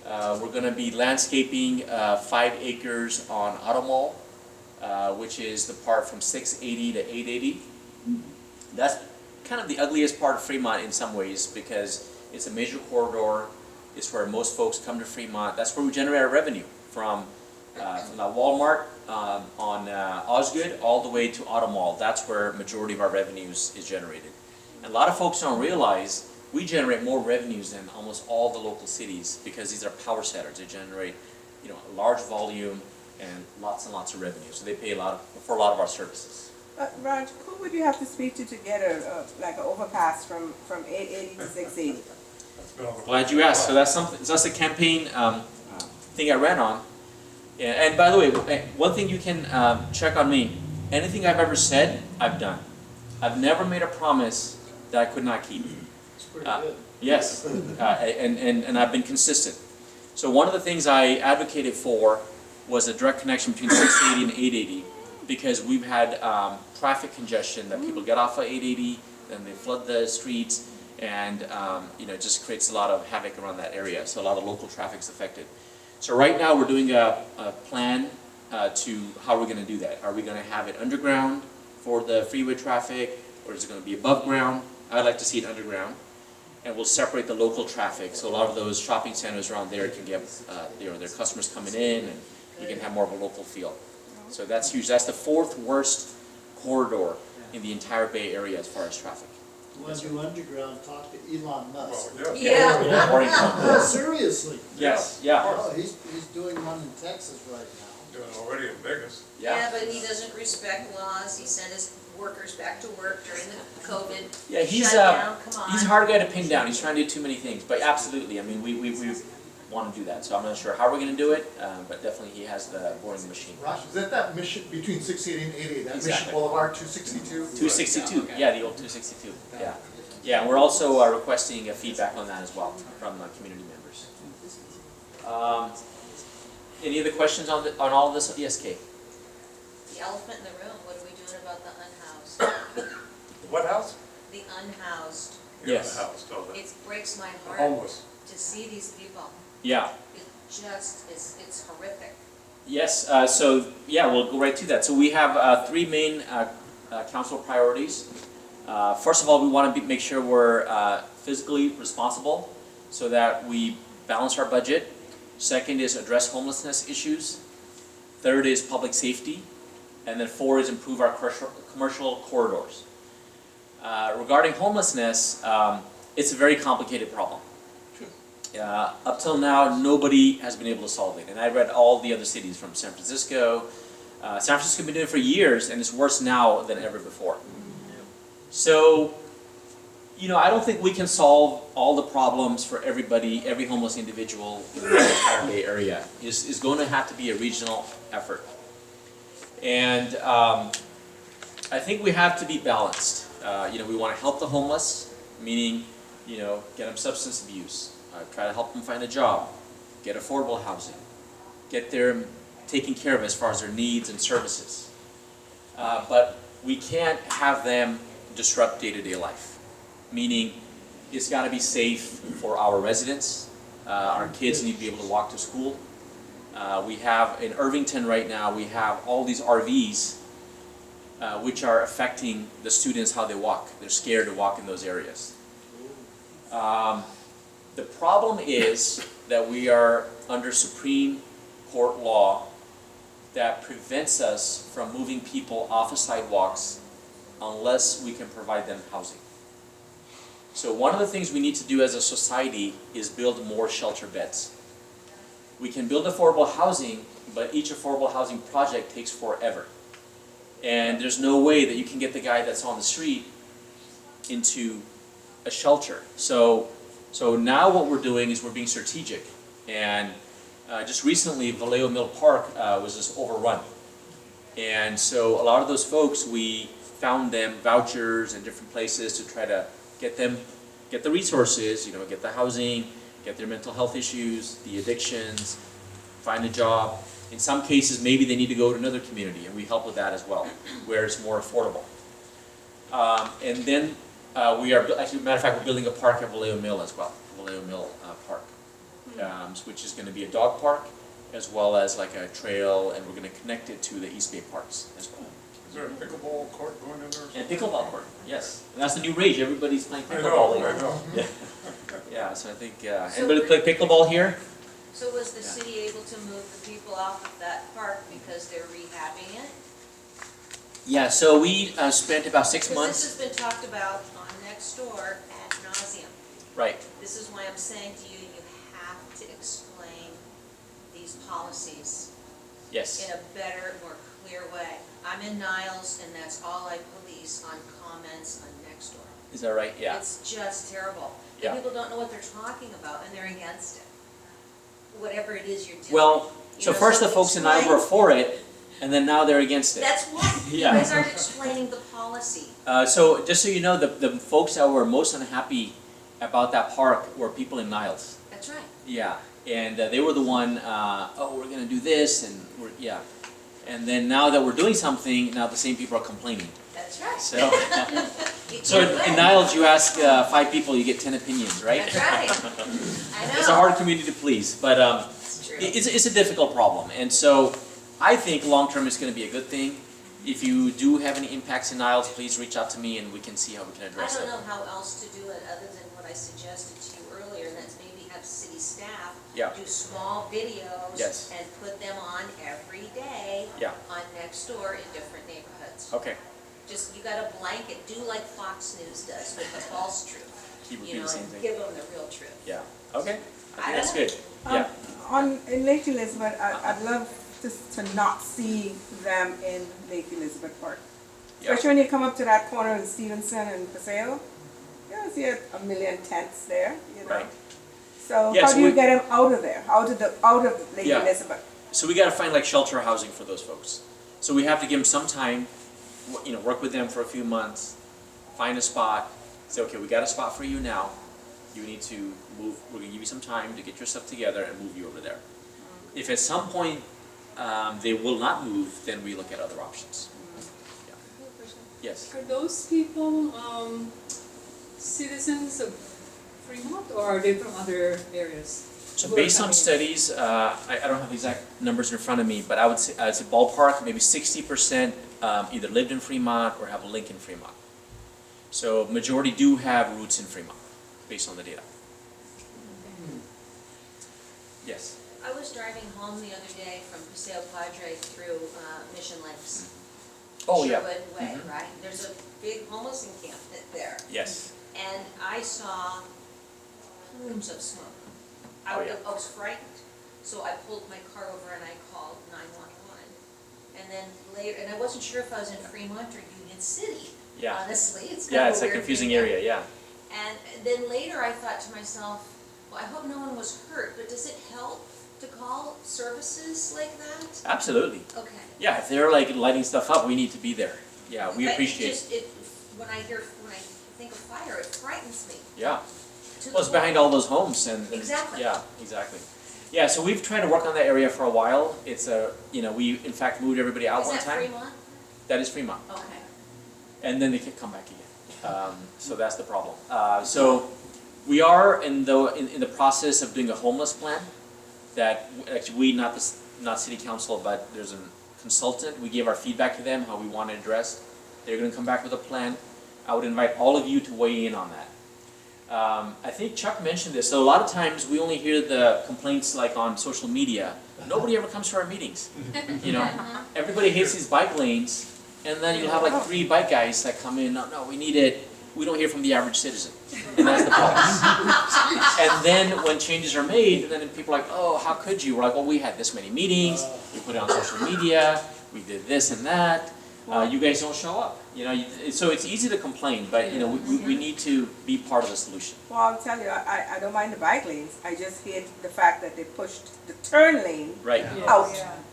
G: We're going to be landscaping 5 acres on Auto Mall, which is the part from 680 to 880. That's kind of the ugliest part of Fremont in some ways because it's a major corridor. It's where most folks come to Fremont. That's where we generate our revenue from the Walmart on Osgood all the way to Auto Mall. That's where majority of our revenues is generated. And a lot of folks don't realize we generate more revenues than almost all the local cities because these are power centers. They generate, a large volume and lots of revenue. So they pay for a lot of our services.
F: Raj, who would you have to speak to get like an overpass from 880 to 680?
G: Glad you asked. So that's a campaign thing I ran on. Yeah, and by the way, one thing you can check on me, anything I've ever said, I've done. I've never made a promise that I could not keep.
I: It's pretty good.
G: Yes, and I've been consistent. So one of the things I advocated for was a direct connection between 680 and 880 because we've had traffic congestion that people get off of 880, then they flood the streets, and it just creates a lot of havoc around that area. So a lot of local traffic is affected. So right now we're doing a plan to how we're going to do that. Are we going to have it underground for the freeway traffic, or is it going to be above ground? I'd like to see it underground, and we'll separate the local traffic. So a lot of those shopping centers around there can get their customers coming in, and you can have more of a local feel. So that's huge. That's the 4th worst corridor in the entire Bay Area as far as traffic.
I: When you underground, talk to Elon Musk.
C: Yeah.
I: No, seriously.
G: Yes, yeah.
I: Oh, he's doing one in Texas right now.
A: Doing it already in Vegas.
C: Yeah, but he doesn't respect laws. He sent his workers back to work during the COVID
G: Yeah, he's
C: shutdown. Come on.
G: he's a hard guy to pin down. He's trying to do too many things, but absolutely. I mean, we want to do that. So I'm not sure how we're going to do it, but definitely he has the boring machine.
K: Raj, is that mission between 680 and 880, that
G: Exactly.
K: Mission Boulevard 262?
G: 262, yeah, the old 262. Yeah, yeah. And we're also requesting feedback on that as well from community members. Any other questions on all of this? Yes, Kate.
C: The elephant in the room, what are we doing about the unhoused?
A: What house?
C: The unhoused.
G: Yes.
A: The house, tell them.
C: It breaks my
A: The
C: heart
A: homeless.
C: to see these people.
G: Yeah.
C: It just is, it's horrific.
G: Yes. So yeah, we'll go right to that. So we have 3 main council priorities. First of all, we want to make sure we're fiscally responsible so that we balance our budget. Second is address homelessness issues. Third is public safety. And then 4 is improve our commercial corridors. Regarding homelessness, it's a very complicated problem. Up till now, nobody has been able to solve it. And I read all the other cities from San Francisco. San Francisco has been doing it for years, and it's worse now than ever before. So, I don't think we can solve all the problems for everybody, every homeless individual in the entire Bay Area. It's going to have to be a regional effort. And I think we have to be balanced. We want to help the homeless, meaning, get them substance abuse, try to help them find a job, get affordable housing, get their taken care of as far as their needs and services. But we can't have them disrupt day-to-day life. Meaning, it's got to be safe for our residents. Our kids need to be able to walk to school. We have, in Irvington right now, we have all these RVs which are affecting the students how they walk. They're scared to walk in those areas. The problem is that we are under Supreme Court law that prevents us from moving people off of sidewalks unless we can provide them housing. So one of the things we need to do as a society is build more shelter beds. We can build affordable housing, but each affordable housing project takes forever. And there's no way that you can get the guy that's on the street into a shelter. So now what we're doing is we're being strategic. And just recently, Vallejo Mill Park was just overrun. And so a lot of those folks, we found them vouchers and different places to try to get the resources, get the housing, get their mental health issues, the addictions, find a job. In some cases, maybe they need to go to another community, and we help with that as well, where it's more affordable. And then we are, actually, matter of fact, we're building a park at Vallejo Mill as well, Vallejo Mill Park, which is going to be a dog park, as well as like a trail, and we're going to connect it to the East Bay Parks as well.
A: Is there a pickleball court going in there? Or
G: And pickleball court, yes. And that's the new rage, everybody's playing
A: I
G: pickleball.
A: know, I know.
G: Yeah. Yeah, so I think, anybody play pickleball here?
C: So was the city able to move the people off of that park because they're rehabbing it?
G: Yeah, so we spent about 6
C: Because
G: months.
C: this has been talked about on next door ad nauseum.
G: Right.
C: This is why I'm saying to you, you have to explain these policies
G: Yes.
C: in a better, more clear way. I'm in Niles, and that's all I police on comments on Nextdoor.
G: Is that right? Yeah.
C: It's just terrible.
G: Yeah.
C: And people don't know what they're talking about, and they're against it. Whatever it is you're doing.
G: Well, so
C: You know,
G: first
C: so
G: the folks in Niles were for it, and then now they're against it.
C: That's why.
G: Yeah.
C: You guys aren't explaining the policy.
G: So just so you know, the folks that were most unhappy about that park were people in Niles.
C: That's right.
G: Yeah, and they were the one, oh, we're gonna do this, and yeah. And then now that we're doing something, now the same people are complaining.
C: That's right.
G: So,
C: You
G: so
C: can't
G: in
C: win.
G: Niles, you ask 5 people, you get 10 opinions, right?
C: That's right. I know.
G: It's a hard community to please, but
C: It's true.
G: it's a difficult problem. And so I think long-term it's going to be a good thing. If you do have any impacts in Niles, please reach out to me and we can see how we can
C: I
G: address
C: don't
G: it.
C: know how else to do it other than what I suggested to you earlier, and that's maybe have city staff
G: Yeah.
C: do small videos
G: Yes.
C: and put them on every day
G: Yeah.
C: on Nextdoor in different neighborhoods.
G: Okay.
C: Just, you got a blanket, do like Fox News does with the false truth.
G: Keep
C: You
G: repeating
C: know,
G: the same
C: and
G: thing.
C: give them the real truth.
G: Yeah. Okay. I think that's
C: don't know.
G: good. Yeah.
F: In Lake Elizabeth, I'd love to not see them in Lake Elizabeth Park.
G: Yeah.
F: Especially when you come up to that corner of Stevenson and Paseo, you see a million tents there,
G: Right.
F: So
G: Yeah,
F: how
G: so
F: do you
G: we-
F: get them out of there, out of Lake
G: Yeah.
F: Elizabeth?
G: So we got to find like shelter housing for those folks. So we have to give them some time, work with them for a few months, find a spot, say, okay, we got a spot for you now. You need to move, we're going to give you some time to get your stuff together and move you over there. If at some point they will not move, then we look at other options. Yeah. Yes.
H: Are those people citizens of Fremont, or are they from other areas?
G: So
H: who are
G: based on
H: coming in?
G: studies, I don't have the exact numbers in front of me, but I would say ballpark, maybe 60% either lived in Fremont or have a link in Fremont. So majority do have roots in Fremont, based on the data. Yes.
C: I was driving home the other day from Paseo Padre through Mission Lakes.
G: Oh, yeah.
C: Sherwood Way,
G: Mhm.
C: right? There's a big homeless encampment there.
G: Yes.
C: And I saw plumes of smoke.
G: Oh, yeah.
C: I was frightened, so I pulled my car over and I called 911. And then later, and I wasn't sure if I was in Fremont or Union City.
G: Yeah.
C: Honestly, it's kind
G: Yeah,
C: of
G: it's a
C: weird
G: confusing
C: thing.
G: area, yeah.
C: And then later I thought to myself, well, I hope no one was hurt, but does it help to call services like that?
G: Absolutely.
C: Okay.
G: Yeah, if they're like lighting stuff up, we need to be there. Yeah, we
C: But
G: appreciate
C: It just, when I think of fire, it frightens me.
G: Yeah.
C: to the
G: Well, it's behind
C: core.
G: all those homes and.
C: Exactly.
G: Yeah, exactly. Yeah, so we've tried to work on that area for a while. It's a, we in fact moved everybody out
C: Is
G: one
C: that
G: time.
C: Fremont?
G: That is Fremont.
C: Okay.
G: And then they can come back again. So that's the problem. So we are in the process of doing a homeless plan that actually we, not city council, but there's a consultant. We gave our feedback to them, how we want it addressed. They're gonna come back with a plan. I would invite all of you to weigh in on that. I think Chuck mentioned this, so a lot of times we only hear the complaints like on social media. Nobody ever comes to our meetings. Everybody hates these bike lanes, and then you'll have like 3 bike guys that come in, no, we need it. We don't hear from the average citizen, and that's the problem. And then when changes are made, then people are like, oh, how could you? We're like, well, we had this many meetings, we put it on social media, we did this and that. You guys don't show up. So it's easy to complain, but we need to be part of the solution.
F: Well, I'll tell you, I don't mind the bike lanes. I just hate the fact that they pushed the turn lane
G: Right.
F: out.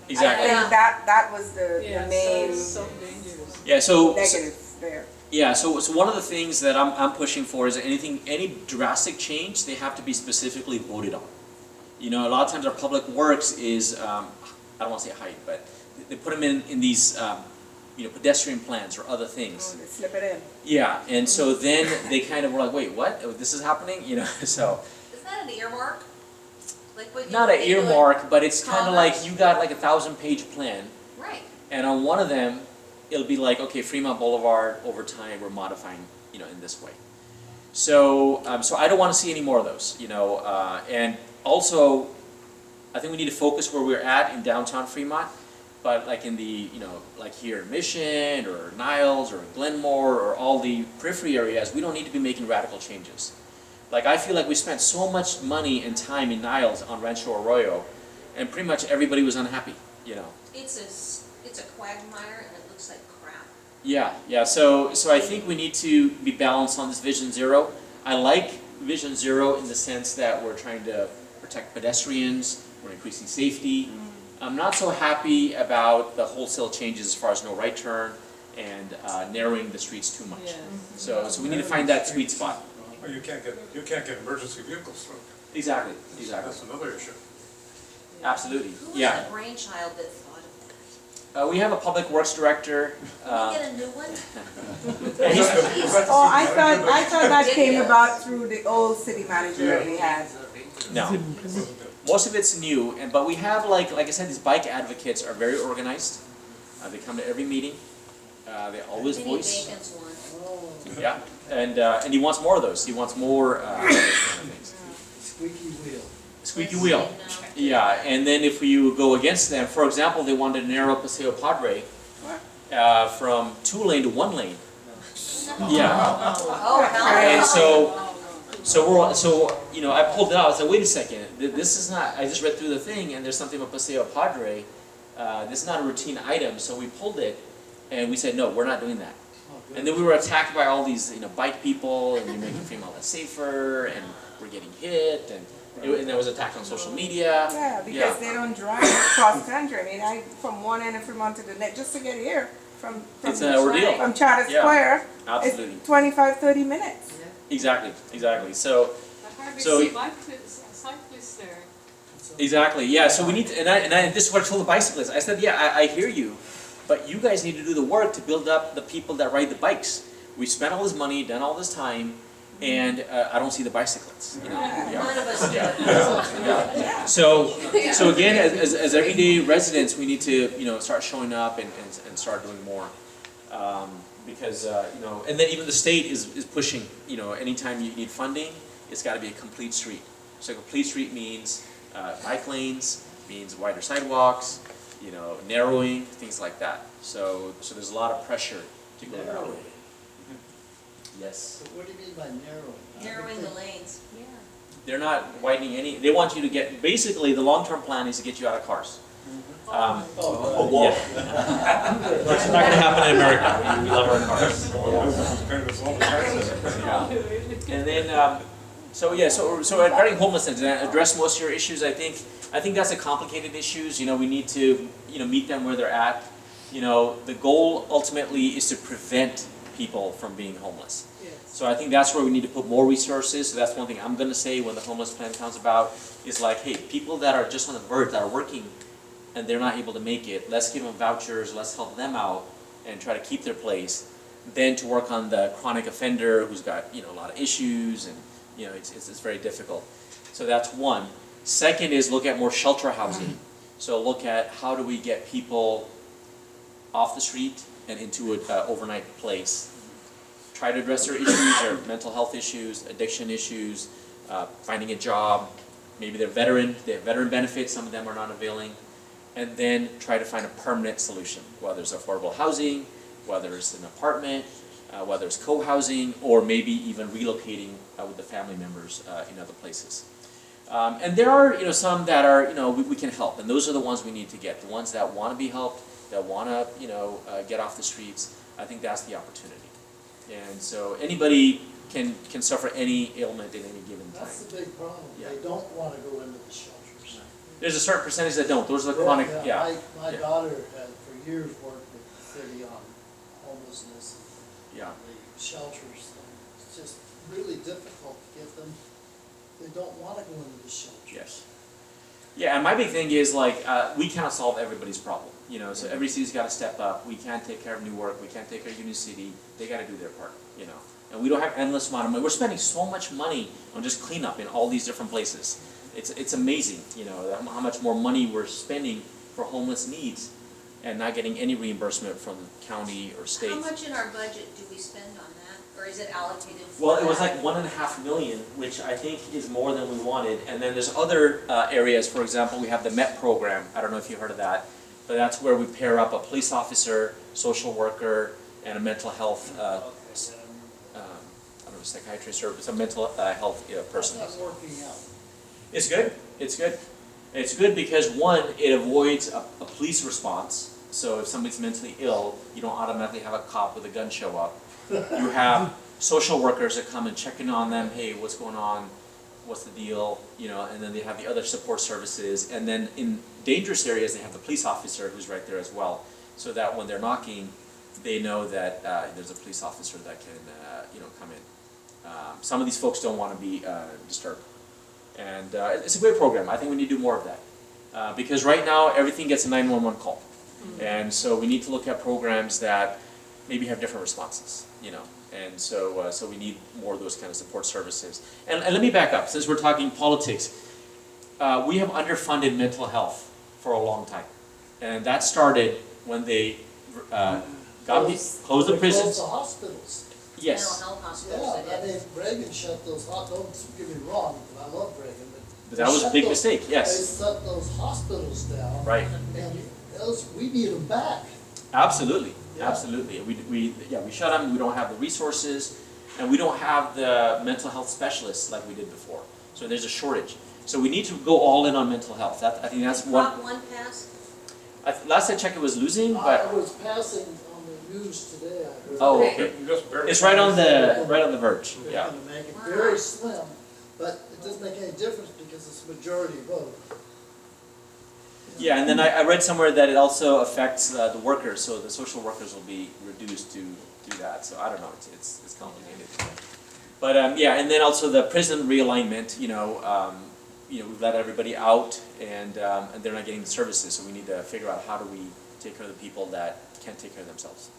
G: Exactly.
F: I think that was the main
H: So dangerous.
G: Yeah. So
F: negative there.
G: yeah. So one of the things that I'm pushing for is any drastic change, they have to be specifically voted on. A lot of times our public works is I don't want to say height, but they put them in these. Pedestrian plans or other things.
F: Oh, they slip it in.
G: Yeah, and so then they kind of were like, wait, what? Oh, this is happening? So.
C: Isn't that an earmark? Like what you
G: Not an
C: they do it-
G: earmark, but it's kind of like
C: Commerce.
G: you got like a 1,000-page plan,
C: Right.
G: and on one of them, it'll be like, okay, Fremont Boulevard, over time, we're modifying, in this way. So, so I don't want to see any more of those, and also, I think we need to focus where we're at in downtown Fremont. But like in the, like here in Mission or Niles or Glenmore or all the periphery areas, we don't need to be making radical changes. Like I feel like we spent so much money and time in Niles on Rancho Arroyo, and pretty much everybody was unhappy,
C: It's a quagmire and it looks like crap.
G: Yeah. So I think we need to be balanced on this Vision Zero. I like Vision Zero in the sense that we're trying to protect pedestrians, we're increasing safety. I'm not so happy about the wholesale changes as far as no right turn and narrowing the streets too much. So we need to find that sweet spot.
A: Well, you can't get emergency vehicles through.
G: Exactly.
A: That's another issue.
G: Absolutely.
C: Who was
G: Yeah.
C: the brainchild that thought of that?
G: We have a public works director.
C: Can we get a new one?
F: Oh, I thought that came about through the old city manager that we had.
G: No. Most of it's new, but we have like I said, these bike advocates are very organized. They come to every meeting. They always
C: Vinnie
G: voice.
C: Bacon's one.
G: Yeah, and he wants more of those. He wants more those kind of things.
I: Squeaky wheel.
G: Squeaky wheel. Yeah, and then if you go against them, for example, they wanted to narrow Paseo Padre from 2-lane to 1 lane. Yeah,
C: Oh, hell.
G: and so I pulled it out. I said, wait a second, this is not. I just read through the thing, and there's something about Paseo Padre. This is not a routine item, so we pulled it, and we said, no, we're not doing that. And then we were attacked by all these, bike people, and you're making Fremont less safer, and we're getting hit, and there was attack on social media.
F: Yeah, because they don't drive cross country. I mean, from one end of Fremont to the next, just to get here from
G: It's an ordeal.
F: from Charter
G: Yeah,
F: Square,
G: absolutely.
F: it's 25-30 minutes.
G: Exactly. So,
H: I hardly
G: So-
H: see cyclists there.
G: exactly, yeah, so we need to, and this is what I told the bicyclists. I said, yeah, I hear you, but you guys need to do the work to build up the people that ride the bikes. We spent all this money, done all this time, and I don't see the bicyclists,
C: None of us do.
G: Yeah. So again, as everyday residents, we need to, start showing up and start doing more. Because, and then even the state is pushing, anytime you need funding, it's gotta be a complete street. So a complete street means, bike lanes, means wider sidewalks, narrowing, things like that. So there's a lot of pressure to go that way. Yes.
I: So what do you mean by narrowing?
C: Narrowing the lanes. Yeah.
G: They're not widening any, they want you to get, basically, the long-term plan is to get you out of cars. Yeah. It's not gonna happen in America, we love our cars. Yeah. And then, so regarding homelessness, and address most of your issues, I think that's a complicated issues, we need to, meet them where they're at. The goal ultimately is to prevent people from being homeless.
F: Yes.
G: So I think that's where we need to put more resources. So that's one thing I'm gonna say when the homeless plan comes about, is like, hey, people that are just on the verge, that are working and they're not able to make it, let's give them vouchers, let's help them out and try to keep their place. Then to work on the chronic offender who's got, a lot of issues and, it's very difficult. So that's one. Second is look at more shelter housing. So look at how do we get people off the street and into an overnight place. Try to address their issues, their mental health issues, addiction issues, finding a job. Maybe they're veteran, they have veteran benefits, some of them are not availing. And then try to find a permanent solution, whether it's affordable housing, whether it's an apartment, whether it's co-housing, or maybe even relocating with the family members in other places. And there are, some that are, we can help, and those are the ones we need to get. The ones that want to be helped, that want to, get off the streets. I think that's the opportunity. And so anybody can suffer any ailment at any given time.
I: That's the big problem.
G: Yeah.
I: They don't want to go into the shelters.
G: There's a certain percentage that don't. Those are the chronic, yeah.
I: My
G: Yeah.
I: daughter had for years worked with the city on homelessness
G: Yeah.
I: and the shelters. It's just really difficult to get them. They don't want to go into the shelters.
G: Yes. Yeah, and my big thing is like, we cannot solve everybody's problem. So every city's got to step up. We can't take care of Newark. We can't take care of Union City. They got to do their part, And we don't have endless amount of money. We're spending so much money on just cleanup in all these different places. It's amazing, how much more money we're spending for homeless needs and not getting any reimbursement from county or state.
C: How much in our budget do we spend on that, or is it allocated for
G: Well, it was
C: that?
G: like $1.5 million, which I think is more than we wanted. And then there's other areas. For example, we have the MET program. I don't know if you heard of that, but that's where we pair up a police officer, social worker, and a mental health, I don't know, psychiatrist or some mental health person.
I: That's not working out.
G: It's good. It's good. It's good because one, it avoids a police response. So if somebody's mentally ill, you don't automatically have a cop with a gun show up. You have social workers that come and check in on them. Hey, what's going on? What's the deal? And then they have the other support services. And then in dangerous areas, they have the police officer who's right there as well. So that when they're knocking, they know that there's a police officer that can, come in. Some of these folks don't want to be disturbed. And it's a great program. I think we need to do more of that. Because right now, everything gets a 911 call. And so we need to look at programs that maybe have different responses, And so we need more of those kind of support services. And let me back up. Since we're talking politics, we have underfunded mental health for a long time. And that started when they closed the prisons.
I: Closed the hospitals.
G: Yes.
C: Mental health hospitals,
I: Yeah,
C: they
I: I
C: did.
I: mean, Reagan shut those, don't get me wrong, I love Reagan,
G: But that was a big mistake,
I: They
G: yes.
I: shut those hospitals down.
G: Right.
I: And we need them back.
G: Absolutely.
I: Yeah.
G: Absolutely. We shut them. We don't have the resources, and we don't have the mental health specialists like we did before. So there's a shortage. So we need to go all in on mental health. I think that's
C: Did
G: one.
C: Prop 1 pass?
G: Last I checked, it was losing,
I: I
G: but
I: was passing on the news today, I heard.
G: oh,
C: Okay.
G: okay.
A: Just barely.
G: It's right on the verge.
I: They're
G: Yeah.
I: gonna make it very slim, but it doesn't make any difference because it's a majority vote.
G: Yeah, and then I read somewhere that it also affects the workers, so the social workers will be reduced to do that. So I don't know. It's complicated. But yeah, and then also the prison realignment. We've let everybody out, and they're not getting the services. So we need to figure out how do we take care of the people that can't take care of themselves.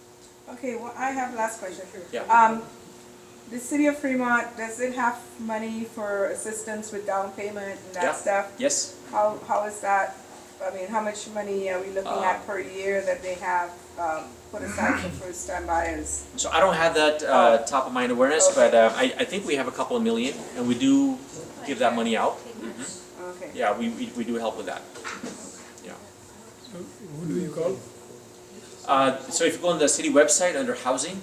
F: Okay, well, I have last question.
G: Yeah.
F: The city of Fremont, does it have money for assistance with down payment and
G: Yeah.
F: that stuff?
G: Yes.
F: How is that? I mean, how much money are we looking at per year that they have put aside for first time buyers?
G: So I don't have that top of mind awareness, but I think we have a couple of million, and we do give that money out.
F: Okay.
G: Yeah, we do help with that. Yeah.
L: So who do you call?
G: So if you go on the city website under housing,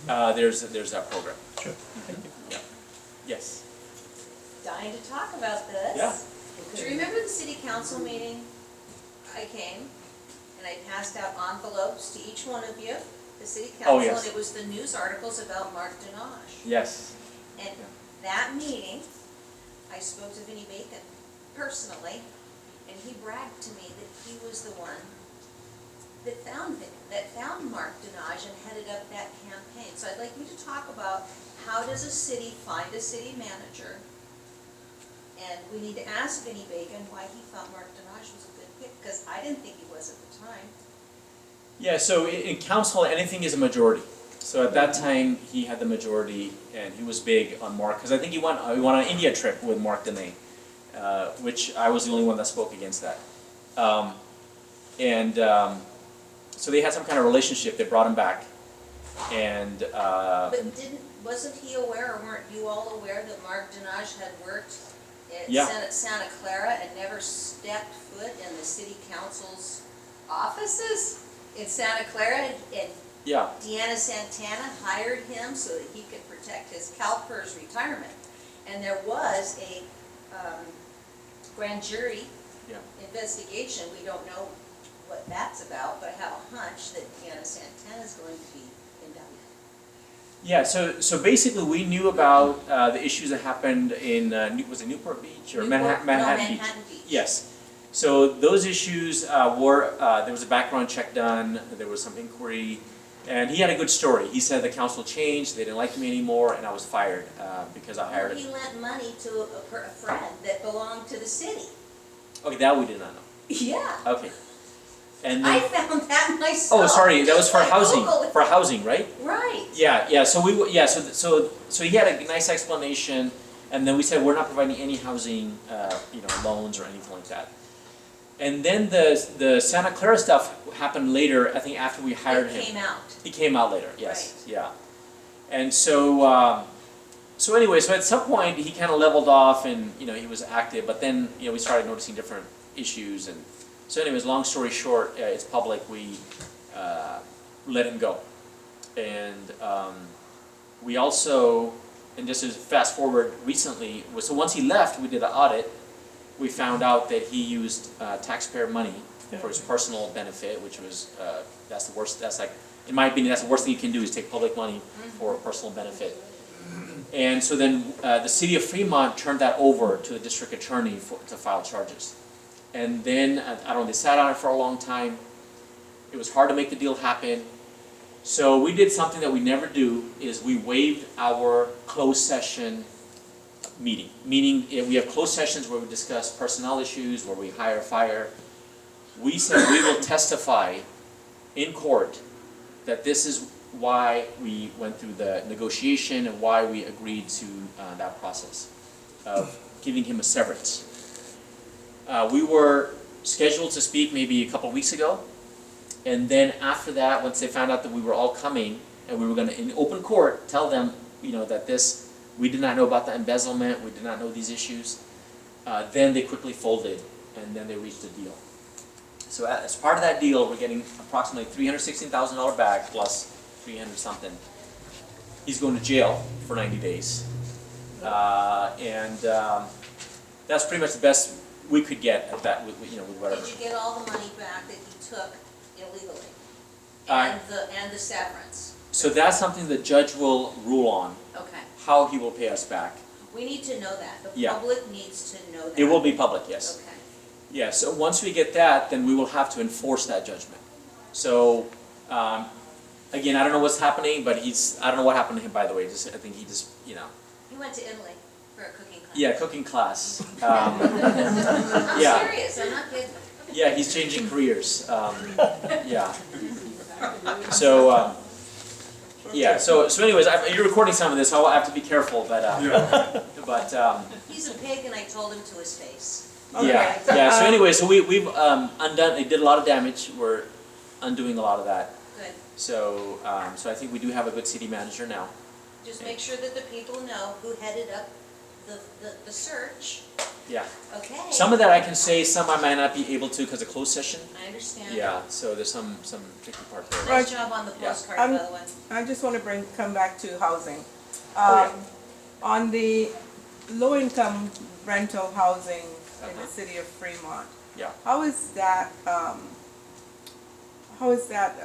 G: there's that program.
L: Sure. Thank you.
G: Yeah. Yes.
C: Dying to talk about this.
G: Yeah.
C: Do you remember the city council meeting? I came and I passed out envelopes to each one of you, the city
G: Oh,
C: council,
G: yes.
C: and it was the news articles about Mark Denage.
G: Yes.
C: And that meeting, I spoke to Vinnie Bacon personally, and he bragged to me that he was the one that found Mark Denage and headed up that campaign. So I'd like you to talk about how does a city find a city manager? And we need to ask Vinnie Bacon why he thought Mark Denage was a good pick, because I didn't think he was at the time.
G: Yeah, so in council, anything is a majority. So at that time, he had the majority, and he was big on Mark, because I think he went on an India trip with Mark Denage, which I was the only one that spoke against that. So they had some kind of relationship. They brought him back, and
C: But wasn't he aware, or weren't you all aware that Mark Denage had worked at
G: Yeah.
C: Santa Clara and never stepped foot in the city council's offices in Santa Clara? And
G: yeah,
C: Deanna Santana hired him so that he could protect his CalPERS retirement. And there was a grand jury
G: yeah.
C: investigation. We don't know what that's about, but I have a hunch that Deanna Santana is going to be indicted.
G: Yeah, so basically we knew about the issues that happened in, was it Newport Beach or Manhattan Beach? Yes. So those issues were, there was a background check done, there was some inquiry, and he had a good story. He said the council changed, they didn't like me anymore, and I was fired because I hired
C: He
G: him.
C: lent money to a friend that belonged to the city.
G: Okay, that we did not know.
C: Yeah.
G: Okay. And
C: I
G: then,
C: found that myself.
G: oh, sorry, that was for
C: Just
G: housing,
C: Googled it.
G: for housing, right?
C: Right.
G: Yeah, so so he had a nice explanation, and then we said we're not providing any housing, loans or anything like that. And then the Santa Clara stuff happened later, I think after we hired him.
C: It came out.
G: He came out later, yes, yeah. And so anyway, so at some point he kind of leveled off and, he was active, but then, we started noticing different issues. And so anyways, long story short, it's public, we let him go. And we also, and just to fast forward recently, so once he left, we did an audit. We found out that he used taxpayer money for his personal benefit, which was, that's the worst, that's like, in my opinion, that's the worst thing you can do is take public money for personal benefit. And so then the city of Fremont turned that over to the district attorney to file charges. And then, I don't know, they sat on it for a long time. It was hard to make the deal happen. So we did something that we never do, is we waived our closed session meeting. Meaning, we have closed sessions where we discuss personnel issues, where we hire, fire. We said we will testify in court that this is why we went through the negotiation and why we agreed to that process of giving him a severance. We were scheduled to speak maybe a couple of weeks ago, and then after that, once they found out that we were all coming, and we were going to, in open court, tell them, that we did not know about the embezzlement, we did not know these issues, then they quickly folded, and then they reached a deal. So as part of that deal, we're getting approximately $316,000 back, plus 300 something. He's going to jail for 90 days. That's pretty much the best we could get at that, with whatever.
C: Did you get all the money back that he took illegally? And the severance?
G: So that's something the judge will rule on,
C: Okay.
G: how he will pay us back.
C: We need to know that. The
G: Yeah.
C: public needs to know that.
G: It will be public, yes.
C: Okay.
G: Yeah, so once we get that, then we will have to enforce that judgment. So, again, I don't know what's happening, but I don't know what happened to him, by the way. I think he just,
C: He went to Italy for a cooking class.
G: Yeah, cooking class.
C: I'm
G: yeah.
C: serious, I'm not kidding.
G: Yeah, he's changing careers. Yeah. So, yeah, so anyways, you're recording some of this, so I'll have to be careful, but,
C: He's a pig and I told him to his face.
G: yeah, so anyway, so we've undone, it did a lot of damage, we're undoing a lot of that.
C: Good.
G: So, so I think we do have a good city manager now.
C: Just make sure that the people know who headed up the search.
G: Yeah.
C: Okay.
G: Some of that I can say, some I might not be able to because of closed session.
C: I understand.
G: Yeah, so there's some tricky part there.
C: Nice job on the postcard, by the way.
F: I just want to come back to housing.
G: Oh,
F: On the low-income rental housing in the city of Fremont,
G: Yeah.
F: how is that,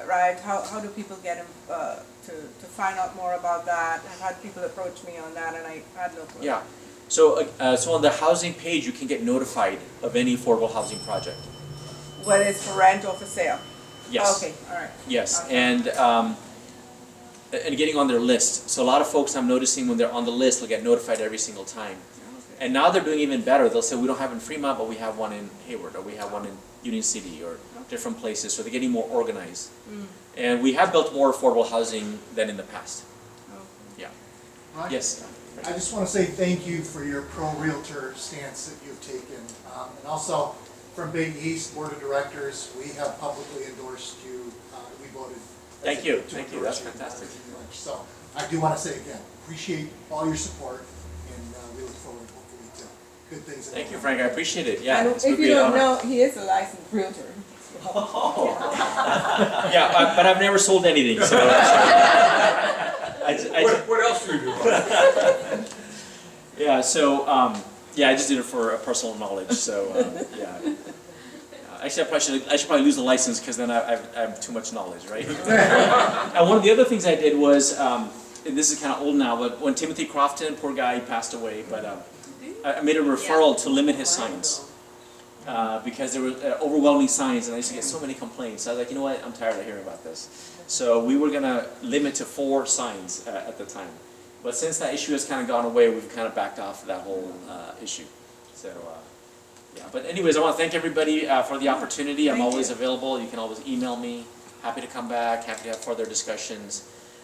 F: right? How do people get to find out more about that? I've had people approach me on that and I had no clue.
G: Yeah. So, so on the housing page, you can get notified of any affordable housing project.
F: Whether it's for rent or for sale?
G: Yes.
F: Okay, all right.
G: Yes,
F: Okay.
G: and and getting on their list. So a lot of folks I'm noticing when they're on the list will get notified every single time. And now they're doing even better. They'll say, we don't have in Fremont, but we have one in Hayward, or we have one in Union City, or different places. So they're getting more organized. And we have built more affordable housing than in the past. Yeah.
K: Raj?
G: Yes.
K: I just want to say thank you for your pro-realtor stance that you've taken. And also, from Big East Board of Directors, we have publicly endorsed you. We voted.
G: Thank you.
K: to
G: Thank you.
K: endorse
G: That's fantastic.
K: So I do want to say again, appreciate all your support, and we look forward, hopefully, to good things.
G: Thank you, Frank. I appreciate it. Yeah.
F: And
G: it's would
F: if
G: be
F: you
G: an
F: don't
G: honor.
F: know, he is a licensed realtor.
G: Yeah, but I've never sold anything, so.
A: What else do you do?
G: Yeah, so, yeah, I just did it for personal knowledge, so, yeah. Actually, I should probably lose the license, because then I have too much knowledge, right? And one of the other things I did was, and this is kind of old now, but when Timothy Crofton, poor guy, he passed away, but I made a referral to limit his signs. Because there were overwhelming signs, and I used to get so many complaints. So I was like, you know what, I'm tired of hearing about this. So we were going to limit to 4 signs at the time. But since that issue has kind of gone away, we've kind of backed off that whole issue. So, yeah. But anyways, I want to thank everybody for the opportunity. I'm always available. You can always email me. Happy to come back. Happy to have further discussions.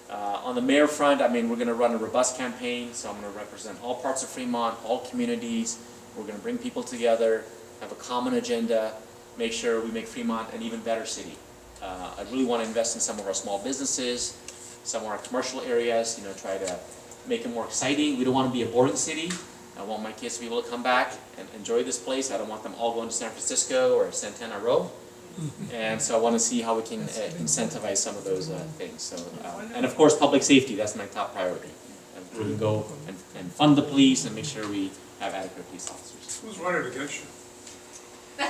G: On the mayor front, I mean, we're going to run a robust campaign. So I'm going to represent all parts of Fremont, all communities. We're going to bring people together, have a common agenda, make sure we make Fremont an even better city. I really want to invest in some of our small businesses, some of our commercial areas, you know, try to make it more exciting. We don't want to be a boring city. I want my kids to be able to come back and enjoy this place. I don't want them all going to San Francisco or Santana Row. And so I want to see how we can incentivize some of those things. So, and of course, public safety, that's my top priority. We can go and fund the police and make sure we have adequate police officers.
A: Who's running against you? You know?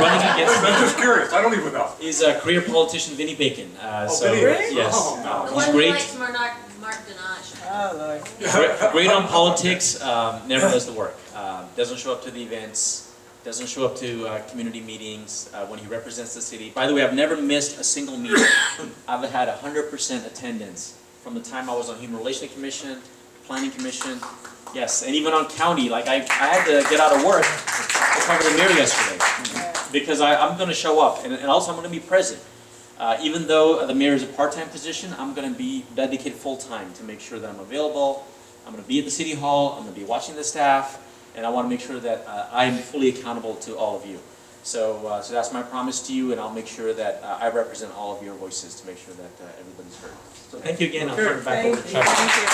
G: Running against
A: I'm just curious, I don't even know.
G: is career politician Vinnie Bacon.
A: Vinnie Bacon?
G: Yes,
A: Oh,
J: The
G: he's
J: one who
G: great.
J: likes Mark Dinaj.
F: Oh, Lord.
G: Great on politics, never does the work. Doesn't show up to the events, doesn't show up to community meetings when he represents the city. By the way, I've never missed a single meeting. I've had 100% attendance from the time I was on Human Relations Commission, Planning Commission, yes, and even on county. Like I had to get out of work to cover the mayor yesterday because I'm going to show up, and also I'm going to be present. Even though the mayor is a part-time position, I'm going to be dedicated full-time to make sure that I'm available. I'm going to be at the city hall. I'm going to be watching the staff, and I want to make sure that I'm fully accountable to all of you. So, so that's my promise to you, and I'll make sure that I represent all of your voices to make sure that everybody's heard. So thank you again. I'll turn it back over to Chuck.
F: Thank you.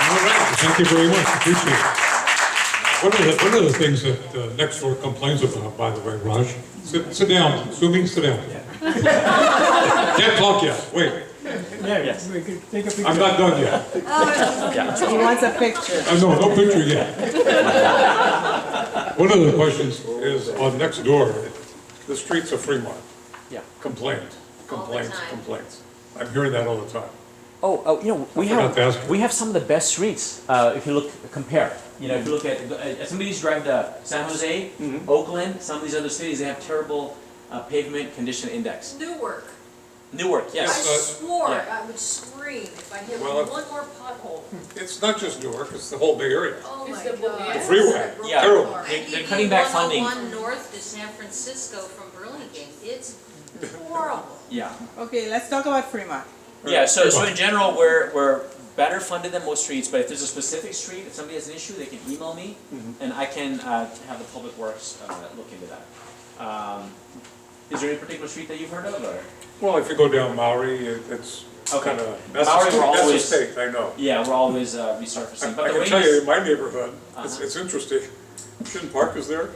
A: All right, thank you very much, appreciate it. One of the things that next door complains about, by the way, Raj, sit down, assuming sit down. Can't talk yet, wait,
G: Yes.
L: We could take a picture.
A: I'm not done yet.
F: He wants a picture.
A: No picture yet. One of the questions is on next door, the streets of Fremont.
G: Yeah.
A: Complaints.
J: time.
A: I'm hearing that all the time.
G: Oh, you know,
A: I forgot to ask you.
G: we have some of the best streets if you compare. You know, if you look at somebody who's driven to San Jose, Oakland, some of these other cities, they have terrible pavement condition index.
J: Newark.
G: Newark,
J: I
G: yes.
J: swore
G: yeah.
J: I would scream if I hit
A: Well,
J: one more pothole.
A: It's not just Newark, it's the whole Bay Area.
J: Oh
H: It's
J: my
H: the
J: God.
A: The freeway,
G: Yeah.
A: terrible.
G: They're cutting back funding.
J: 101 north to San Francisco from Burlingame. It's horrible.
G: Yeah.
F: Okay, let's talk about Fremont.
G: Yeah, so in general, we're better funded than most streets, but if there's a specific street, if somebody has an issue, they can email me, and I can have the Public Works look into that. Is there any particular street that you've heard of, or?
A: Well, if you go down Maui, it's
G: Okay.
A: kind of, that's
G: Maui,
A: the
G: we're always-
A: state, I know.
G: Yeah, we're always resurfacing, but
A: I
G: the
A: can tell you,
G: rain
A: in my neighborhood, it's
G: Uh-huh.
A: interesting. Shin Park is there,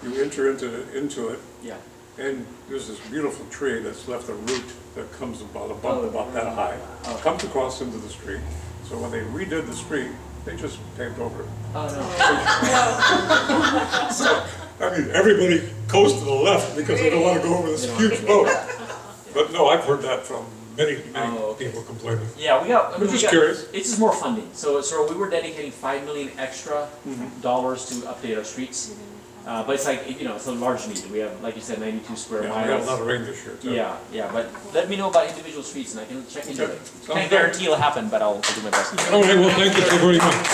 A: you enter into it,
G: yeah.
A: and there's this beautiful tree that's left a root that comes about a bump about that high.
G: Oh.
A: Comes across into the street, so when they redid the street, they just paved over it.
G: Oh, no.
A: So, I mean, everybody goes to the left because they don't want to go over this huge boat. But no, I've heard that from many
G: okay.
A: people complaining.
G: Yeah, we got.
A: I'm just curious.
G: It's just more funding. So we were dedicating $5 million extra dollars to update our streets. But it's like, you know, it's a large need. We have, like you said, 92 square
A: Yeah,
G: miles.
A: we got a lot of rain this year, too.
G: Yeah, yeah, but let me know about individual streets and I can check into
A: Okay.
G: it.
A: Sounds
G: Can't
A: good.
G: guarantee it'll happen, but I'll do my best.
A: All right, well, thank you so very much.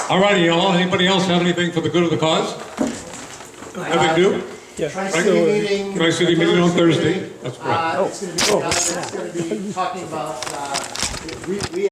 A: All righty, y'all, anybody else have anything for the good of the cause? Nothing new?
K: Tri-City meeting.
A: Tri-City meeting on Thursday, that's correct.
K: It's gonna be talking about, we